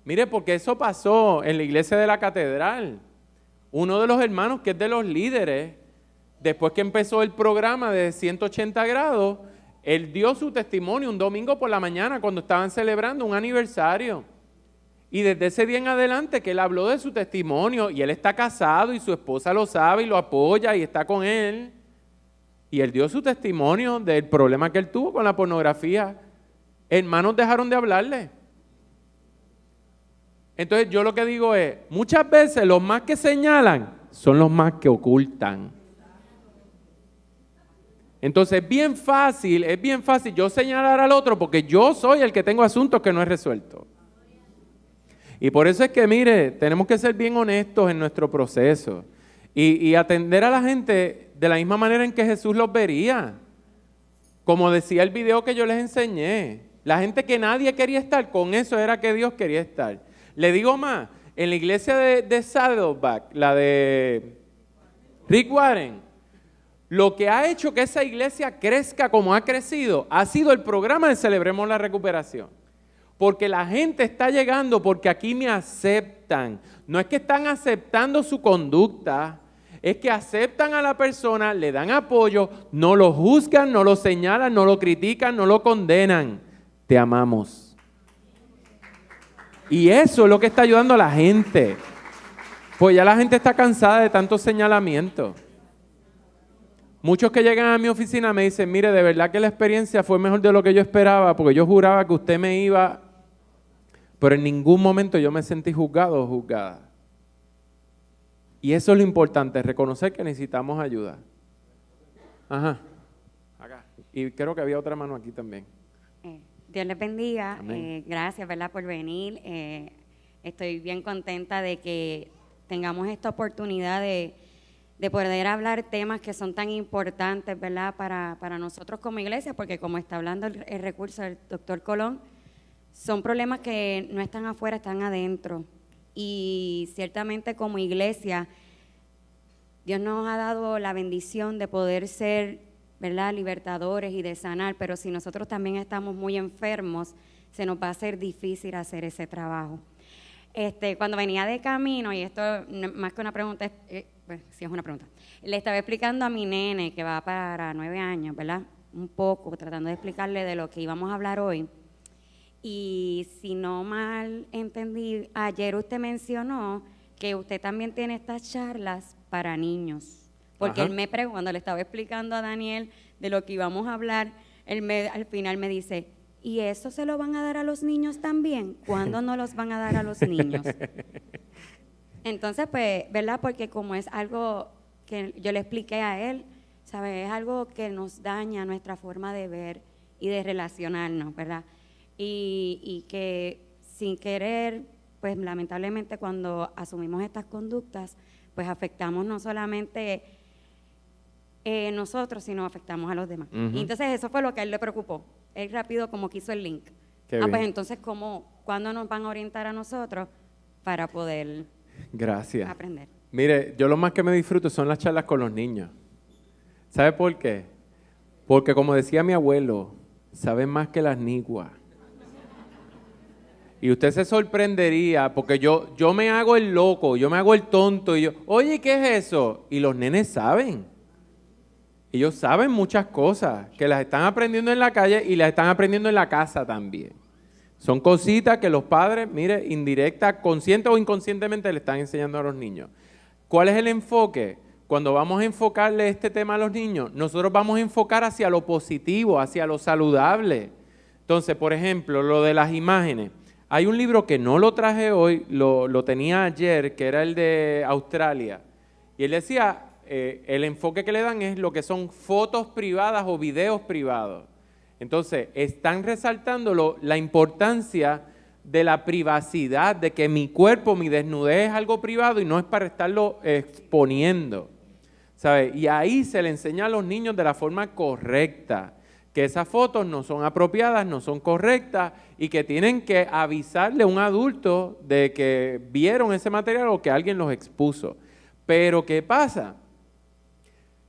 Mire, porque eso pasó en la iglesia de la catedral. Uno de los hermanos, que es de los líderes, después que empezó el programa de 180 grados, él dio su testimonio un domingo por la mañana cuando estaban celebrando un aniversario. Y desde ese día en adelante que él habló de su testimonio, y él está casado y su esposa lo sabe y lo apoya y está con él. Y él dio su testimonio del problema que él tuvo con la pornografía. Hermanos dejaron de hablarle. Entonces yo lo que digo es, muchas veces los más que señalan son los más que ocultan. Entonces es bien fácil yo señalar al otro porque yo soy el que tengo asuntos que no he resuelto. Y por eso es que, mire, tenemos que ser bien honestos en nuestro proceso y atender a la gente de la misma manera en que Jesús los vería. Como decía el video que yo les enseñé, la gente que nadie quería estar, con eso era que Dios quería estar. Le digo más, en la iglesia de Saddleback, la de Rick Warren, Lo que ha hecho que esa iglesia crezca como ha crecido ha sido el programa de Celebremos la Recuperación. Porque la gente está llegando porque aquí me aceptan. No es que están aceptando su conducta, es que aceptan a la persona, le dan apoyo, no lo juzgan, no lo señalan, no lo critican, no lo condenan. Te amamos. Y eso es lo que está ayudando a la gente. Pues ya la gente está cansada de tantos señalamientos. Muchos que llegan a mi oficina me dicen, mire, de verdad que la experiencia fue mejor de lo que yo esperaba, porque yo juraba que usted me iba, pero en ningún momento yo me sentí juzgado o juzgada. Y eso es lo importante, reconocer que necesitamos ayuda. Ajá. Acá. Y creo que había otra mano aquí también. Dios les bendiga. Gracias, ¿verdad?, por venir. Estoy bien contenta de que tengamos esta oportunidad de poder hablar temas que son tan importantes, ¿verdad?, para nosotros como iglesia, porque como está hablando el recurso del doctor Colón, son problemas que no están afuera, están adentro. Y ciertamente como iglesia, Dios nos ha dado la bendición de poder ser, ¿verdad?, libertadores y de sanar, pero si nosotros también estamos muy enfermos, se nos va a hacer difícil hacer ese trabajo. Cuando venía de camino, y esto más que una pregunta, pues sí es una pregunta, le estaba explicando a mi nene que va para 9 años, ¿verdad?, un poco, tratando de explicarle de lo que íbamos a hablar hoy. Y si no mal entendí, ayer usted mencionó que usted también tiene estas charlas para niños. Porque él cuando le estaba explicando a Daniel de lo que íbamos a hablar, al final me dice, ¿y eso se lo van a dar a los niños también? ¿Cuándo no los van a dar a los niños? Entonces, pues, ¿verdad? Porque como es algo que yo le expliqué a él, ¿sabe? Es algo que nos daña nuestra forma de ver y de relacionarnos, ¿verdad? Y que sin querer, pues lamentablemente cuando asumimos estas conductas, pues afectamos no solamente nosotros, sino afectamos a los demás. Y entonces eso fue lo que a él le preocupó. Él rápido como que hizo el link. Pues entonces, ¿cuándo nos van a orientar a nosotros para poder aprender? Mire, yo lo más que me disfruto son las charlas con los niños. ¿Sabe por qué? Porque como decía mi abuelo, saben más que las niguas. Y usted se sorprendería, porque yo me hago el loco, yo me hago el tonto, y yo, oye, ¿qué es eso? Y los nenes saben. Ellos saben muchas cosas, que las están aprendiendo en la calle y las están aprendiendo en la casa también. Son cositas que los padres, mire, indirecta, consciente o inconscientemente le están enseñando a los niños. ¿Cuál es el enfoque? Cuando vamos a enfocarle este tema a los niños, nosotros vamos a enfocar hacia lo positivo, hacia lo saludable. Entonces, por ejemplo, lo de las imágenes. Hay un libro que no lo traje hoy, lo tenía ayer, que era el de Australia. Y él decía, el enfoque que le dan es lo que son fotos privadas o videos privados. Entonces, están resaltando la importancia de la privacidad, de que mi cuerpo, mi desnudez es algo privado y no es para estarlo exponiendo, ¿sabe? Y ahí se le enseña a los niños de la forma correcta, que esas fotos no son apropiadas, no son correctas y que tienen que avisarle a un adulto de que vieron ese material o que alguien los expuso. Pero ¿qué pasa?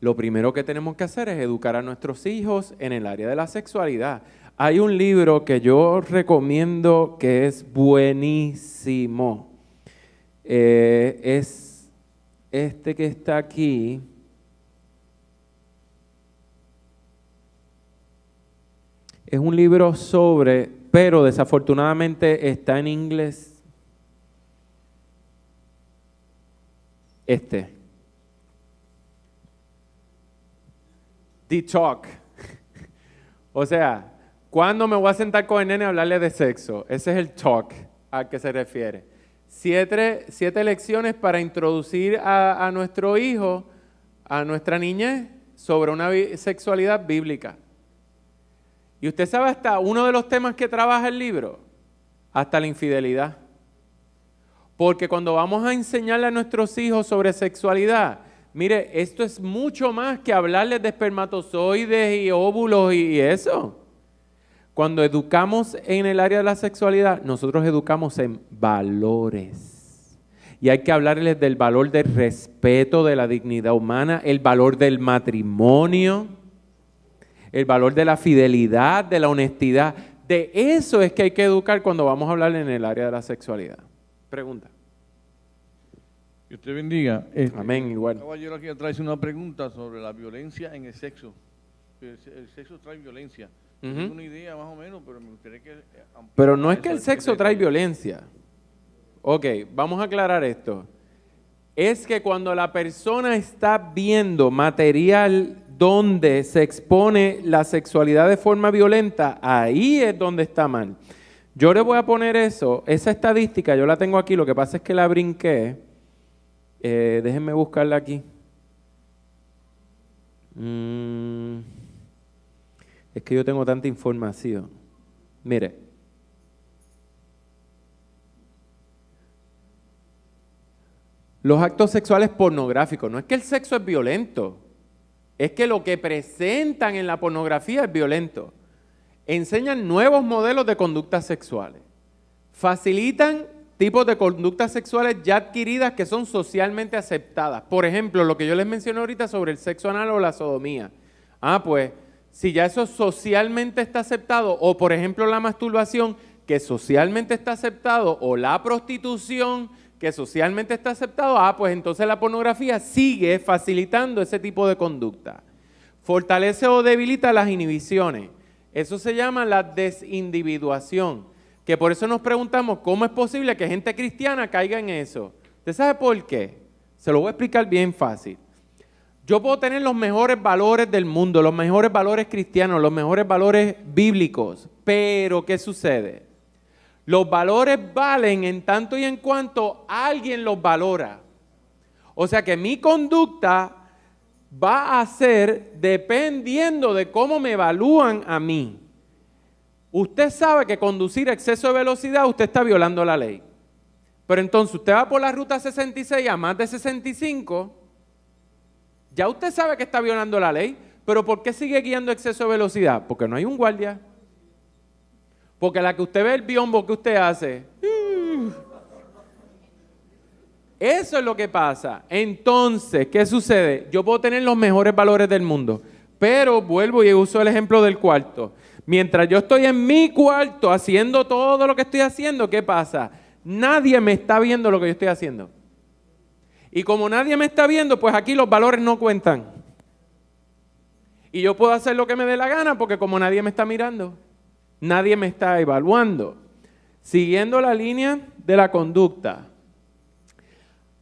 Lo primero que tenemos que hacer es educar a nuestros hijos en el área de la sexualidad. Hay un libro que yo recomiendo que es buenísimo. Es este que está aquí. Es un libro pero desafortunadamente está en inglés. The Talk. O sea, ¿cuándo me voy a sentar con el nene a hablarle de sexo? Ese es el talk al que se refiere. 7 lecciones para introducir a nuestro hijo, a nuestra niñez, sobre una sexualidad bíblica. Y usted sabe hasta uno de los temas que trabaja el libro, hasta la infidelidad. Porque cuando vamos a enseñarle a nuestros hijos sobre sexualidad, mire, esto es mucho más que hablarles de espermatozoides y óvulos y eso. Cuando educamos en el área de la sexualidad, nosotros educamos en valores. y hay que hablarles del valor del respeto, de la dignidad humana, el valor del matrimonio, el valor de la fidelidad, de la honestidad. De eso es que hay que educar cuando vamos a hablar en el área de la sexualidad. Pregunta. Que usted bendiga. Amén, igual. Caballero, aquí trae una pregunta sobre la violencia en el sexo. El sexo trae violencia. Tengo una idea más o menos, pero me gustaría que... Pero no es que el sexo trae violencia. Ok, vamos a aclarar esto. Es que cuando la persona está viendo material donde se expone la sexualidad de forma violenta, ahí es donde está mal. Yo le voy a poner esa estadística, yo la tengo aquí, lo que pasa es que la brinqué. Déjenme buscarla aquí. Es que yo tengo tanta información. Mire. Los actos sexuales pornográficos. No es que el sexo es violento. Es que lo que presentan en la pornografía es violento. Enseñan nuevos modelos de conductas sexuales. Facilitan tipos de conductas sexuales ya adquiridas que son socialmente aceptadas. Por ejemplo, lo que yo les mencioné ahorita sobre el sexo anal o la sodomía. Pues, si ya eso socialmente está aceptado, o por ejemplo la masturbación, que socialmente está aceptado, o la prostitución, que socialmente está aceptado, pues entonces la pornografía sigue facilitando ese tipo de conducta. Fortalece o debilita las inhibiciones. Eso se llama la desindividuación, que por eso nos preguntamos cómo es posible que gente cristiana caiga en eso. ¿Usted sabe por qué? Se lo voy a explicar bien fácil. Yo puedo tener los mejores valores del mundo, los mejores valores cristianos, los mejores valores bíblicos, pero ¿qué sucede? Los valores valen en tanto y en cuanto alguien los valora. O sea que mi conducta va a ser dependiendo de cómo me evalúan a mí. Usted sabe que conducir a exceso de velocidad, usted está violando la ley. Pero entonces usted va por la ruta 66 a más de 65, ya usted sabe que está violando la ley, pero ¿por qué sigue guiando a exceso de velocidad? Porque no hay un guardia. Porque la que usted ve el biombo que usted hace, eso es lo que pasa. Entonces, ¿qué sucede? Yo puedo tener los mejores valores del mundo, pero vuelvo y uso el ejemplo del cuarto. Mientras yo estoy en mi cuarto haciendo todo lo que estoy haciendo, ¿qué pasa? Nadie me está viendo lo que yo estoy haciendo. Y como nadie me está viendo, pues aquí los valores no cuentan. Y yo puedo hacer lo que me dé la gana porque como nadie me está mirando, nadie me está evaluando. Siguiendo la línea de la conducta.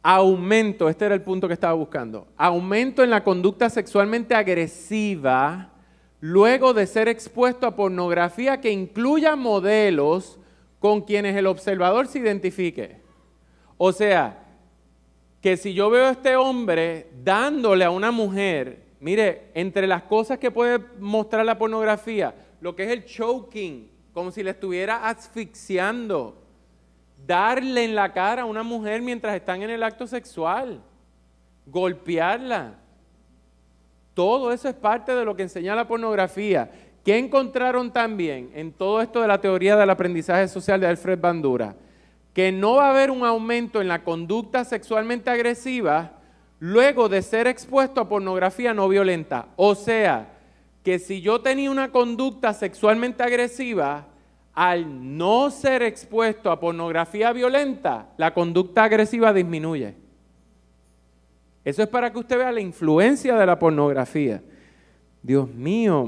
Aumento, este era el punto que estaba buscando. Aumento en la conducta sexualmente agresiva luego de ser expuesto a pornografía que incluya modelos con quienes el observador se identifique. O sea, que si yo veo a este hombre dándole a una mujer, mire, entre las cosas que puede mostrar la pornografía, lo que es el choking, como si le estuviera asfixiando, darle en la cara a una mujer mientras están en el acto sexual, golpearla. Todo eso es parte de lo que enseña la pornografía. ¿Qué encontraron también en todo esto de la teoría del aprendizaje social de Alfred Bandura? Que no va a haber un aumento en la conducta sexualmente agresiva luego de ser expuesto a pornografía no violenta. O sea, que si yo tenía una conducta sexualmente agresiva, al no ser expuesto a pornografía violenta, la conducta agresiva disminuye. Eso es para que usted vea la influencia de la pornografía. Dios mío,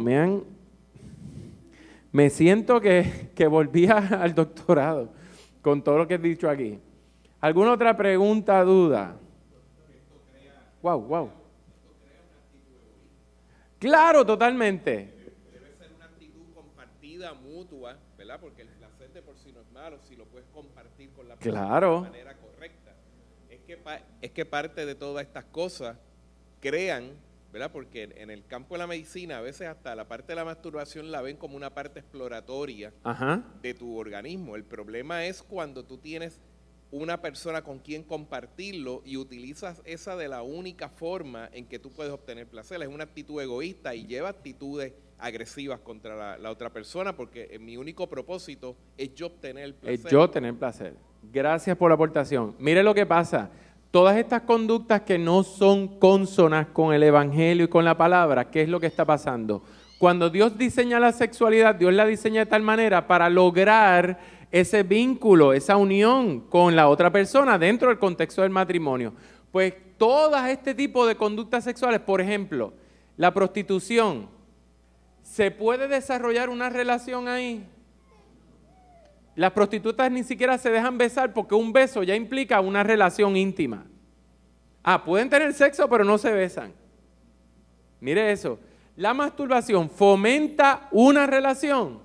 me siento que volví al doctorado con todo lo que he dicho aquí. ¿Alguna otra pregunta, duda? Wow. Claro, totalmente. Debe ser una actitud compartida, mutua, ¿verdad? Porque el placer de por sí no es malo si lo puedes compartir con la persona Claro. de manera correcta. Es que parte de todas estas cosas crean, ¿verdad? Porque en el campo de la medicina a veces hasta la parte de la masturbación la ven como una parte exploratoria de tu organismo. El problema es cuando tú tienes una persona con quien compartirlo y utilizas esa de la única forma en que tú puedes obtener placer. Es una actitud egoísta y lleva actitudes agresivas contra la otra persona porque mi único propósito es yo obtener el placer. Es yo tener placer. Gracias por la aportación. Mire lo que pasa. Todas estas conductas que no son cónsonas con el Evangelio y con la palabra, ¿qué es lo que está pasando? Cuando Dios diseña la sexualidad, Dios la diseña de tal manera para lograr ese vínculo, esa unión con la otra persona dentro del contexto del matrimonio. Pues todas este tipo de conductas sexuales, por ejemplo, la prostitución, ¿se puede desarrollar una relación ahí? Las prostitutas ni siquiera se dejan besar porque un beso ya implica una relación íntima. Pueden tener sexo pero no se besan. Mire eso. La masturbación fomenta una relación.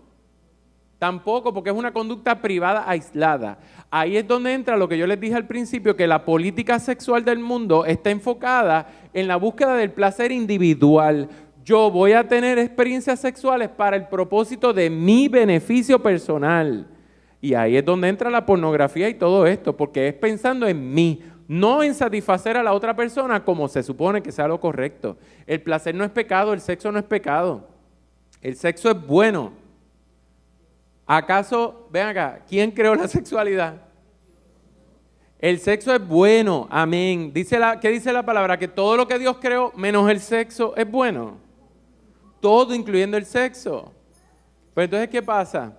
Tampoco, porque es una conducta privada aislada. Ahí es donde entra lo que yo les dije al principio, que la política sexual del mundo está enfocada en la búsqueda del placer individual. Yo voy a tener experiencias sexuales para el propósito de mi beneficio personal. Y ahí es donde entra la pornografía y todo esto, porque es pensando en mí, no en satisfacer a la otra persona como se supone que sea lo correcto. El placer no es pecado, el sexo no es pecado. El sexo es bueno. ¿Acaso, ven acá, quién creó la sexualidad? El sexo es bueno, amén. ¿Qué dice la palabra? Que todo lo que Dios creó, menos el sexo, es bueno. Todo, incluyendo el sexo. Pero entonces, ¿qué pasa?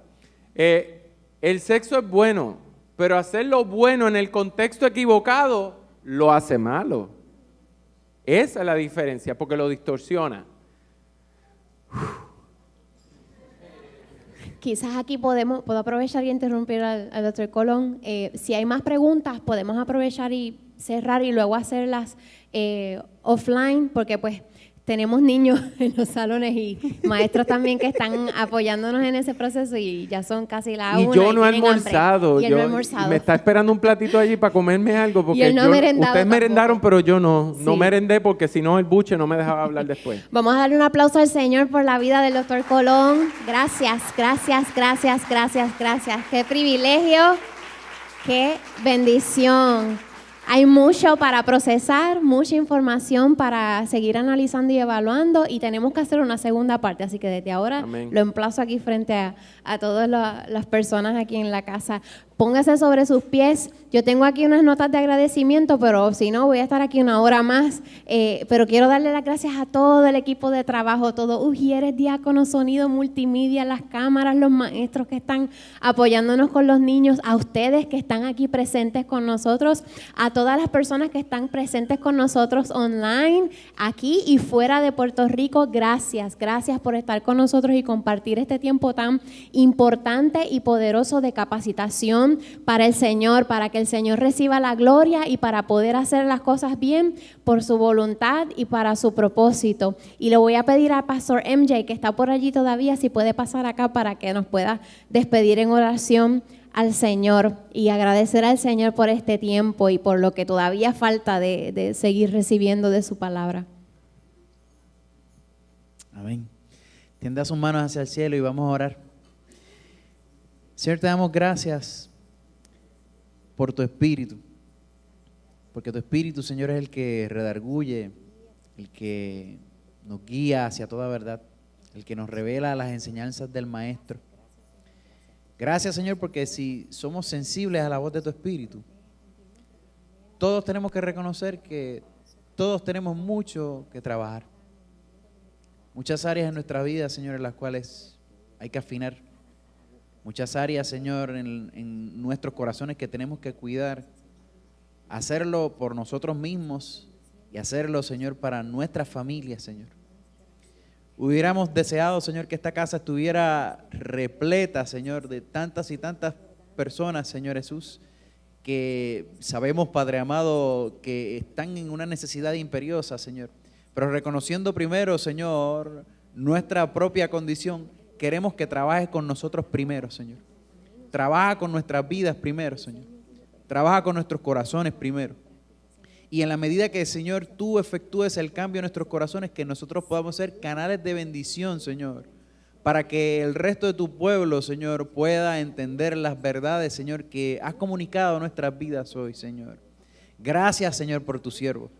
El sexo es bueno, pero hacerlo bueno en el contexto equivocado lo hace malo. Esa es la diferencia, porque lo distorsiona. Quizás aquí puedo aprovechar y interrumpir al doctor Colón. Si hay más preguntas, podemos aprovechar y cerrar y luego hacerlas offline, porque pues tenemos niños en los salones y maestros también que están apoyándonos en ese proceso y ya son casi la 1. Y yo no he almorzado. Y él no ha almorzado. Me está esperando un platito allí para comerme algo. Porque Y él no ha merendado ustedes merendaron, pero yo no. Sí. No merendé porque si no el buche no me dejaba hablar después. Vamos a darle un aplauso al Señor por la vida del doctor Colón. Gracias, gracias, gracias, gracias, gracias. Qué privilegio, qué bendición. Hay mucho para procesar, mucha información para seguir analizando y evaluando y tenemos que hacer una segunda parte. Así que desde ahora lo emplazo aquí frente a todas las personas aquí en la casa. Póngase sobre sus pies. Yo tengo aquí unas notas de agradecimiento, pero si no, voy a estar aquí una hora más. Pero quiero darle las gracias a todo el equipo de trabajo, todo Ujieres, Diácono, Sonido, Multimedia, las cámaras, los maestros que están apoyándonos con los niños, a ustedes que están aquí presentes con nosotros, a todas las personas que están presentes con nosotros online, aquí y fuera de Puerto Rico. Gracias, gracias por estar con nosotros y compartir este tiempo tan importante y poderoso de capacitación para el Señor, para que el Señor reciba la gloria y para poder hacer las cosas bien por su voluntad y para su propósito. Y le voy a pedir a Pastor MJ, que está por allí todavía, si puede pasar acá para que nos pueda despedir en oración al Señor y agradecer al Señor por este tiempo y por lo que todavía falta de seguir recibiendo de su palabra. Amén. Tienda sus manos hacia el cielo y vamos a orar. Señor, te damos gracias por tu Espíritu, porque tu Espíritu, Señor, es el que redarguye, el que nos guía hacia toda verdad, el que nos revela las enseñanzas del Maestro. Gracias, Señor, porque si somos sensibles a la voz de tu Espíritu, todos tenemos que reconocer que todos tenemos mucho que trabajar. Muchas áreas en nuestra vida, Señor, en las cuales hay que afinar. Muchas áreas, Señor, en nuestros corazones que tenemos que cuidar. Hacerlo por nosotros mismos y hacerlo, Señor, para nuestras familias, Señor. Hubiéramos deseado, Señor, que esta casa estuviera repleta, Señor, de tantas y tantas personas, Señor Jesús, que sabemos, Padre amado, que están en una necesidad imperiosa, Señor. Pero reconociendo primero, Señor, nuestra propia condición, queremos que trabajes con nosotros primero, Señor. Trabaja con nuestras vidas primero, Señor. Trabaja con nuestros corazones primero. Y en la medida que, Señor, tú efectúes el cambio en nuestros corazones, que nosotros podamos ser canales de bendición, Señor, para que el resto de tu pueblo, Señor, pueda entender las verdades, Señor, que has comunicado a nuestras vidas hoy, Señor. Gracias, Señor, por tu siervo.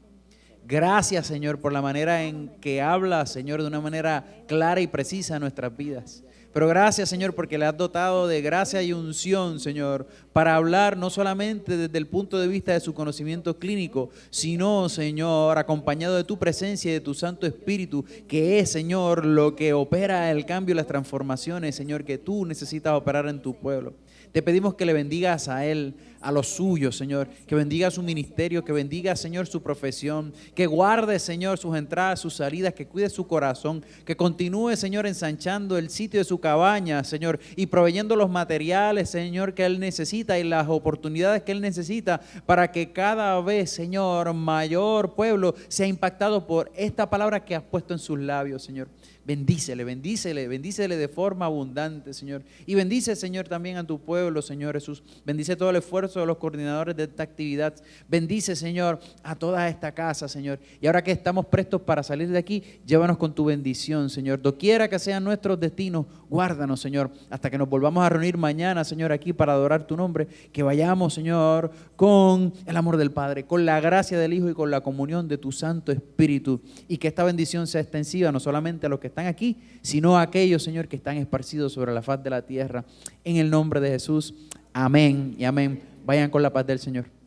Gracias, Señor, por la manera en que hablas, Señor, de una manera clara y precisa a nuestras vidas. Pero gracias, Señor, porque le has dotado de gracia y unción, Señor, para hablar no solamente desde el punto de vista de su conocimiento clínico, sino, Señor, acompañado de tu presencia y de tu Santo Espíritu, que es, Señor, lo que opera el cambio y las transformaciones, Señor, que tú necesitas operar en tu pueblo. Te pedimos que le bendigas a él, a los suyos, Señor, que bendiga su ministerio, que bendiga, Señor, su profesión, que guarde, Señor, sus entradas, sus salidas, que cuide su corazón, que continúe, Señor, ensanchando el sitio de su cabaña, Señor, y proveyendo los materiales, Señor, que él necesita y las oportunidades que él necesita para que cada vez, Señor, mayor pueblo sea impactado por esta palabra que has puesto en sus labios, Señor. Bendícele, bendícele, bendícele de forma abundante, Señor. Y bendice, Señor, también a tu pueblo, Señor Jesús. Bendice todo el esfuerzo de los coordinadores de esta actividad. Bendice, Señor, a toda esta casa, Señor. Y ahora que estamos prestos para salir de aquí, llévanos con tu bendición, Señor. Doquiera que sean nuestros destinos, guárdanos, Señor, hasta que nos volvamos a reunir mañana, Señor, aquí para adorar tu nombre. Que vayamos, Señor, con el amor del Padre, con la gracia del Hijo y con la comunión de tu Santo Espíritu. Y que esta bendición sea extensiva no solamente a los que están aquí, sino a aquellos, Señor, que están esparcidos sobre la faz de la tierra. En el nombre de Jesús. Amén y amén. Vayan con la paz del Señor.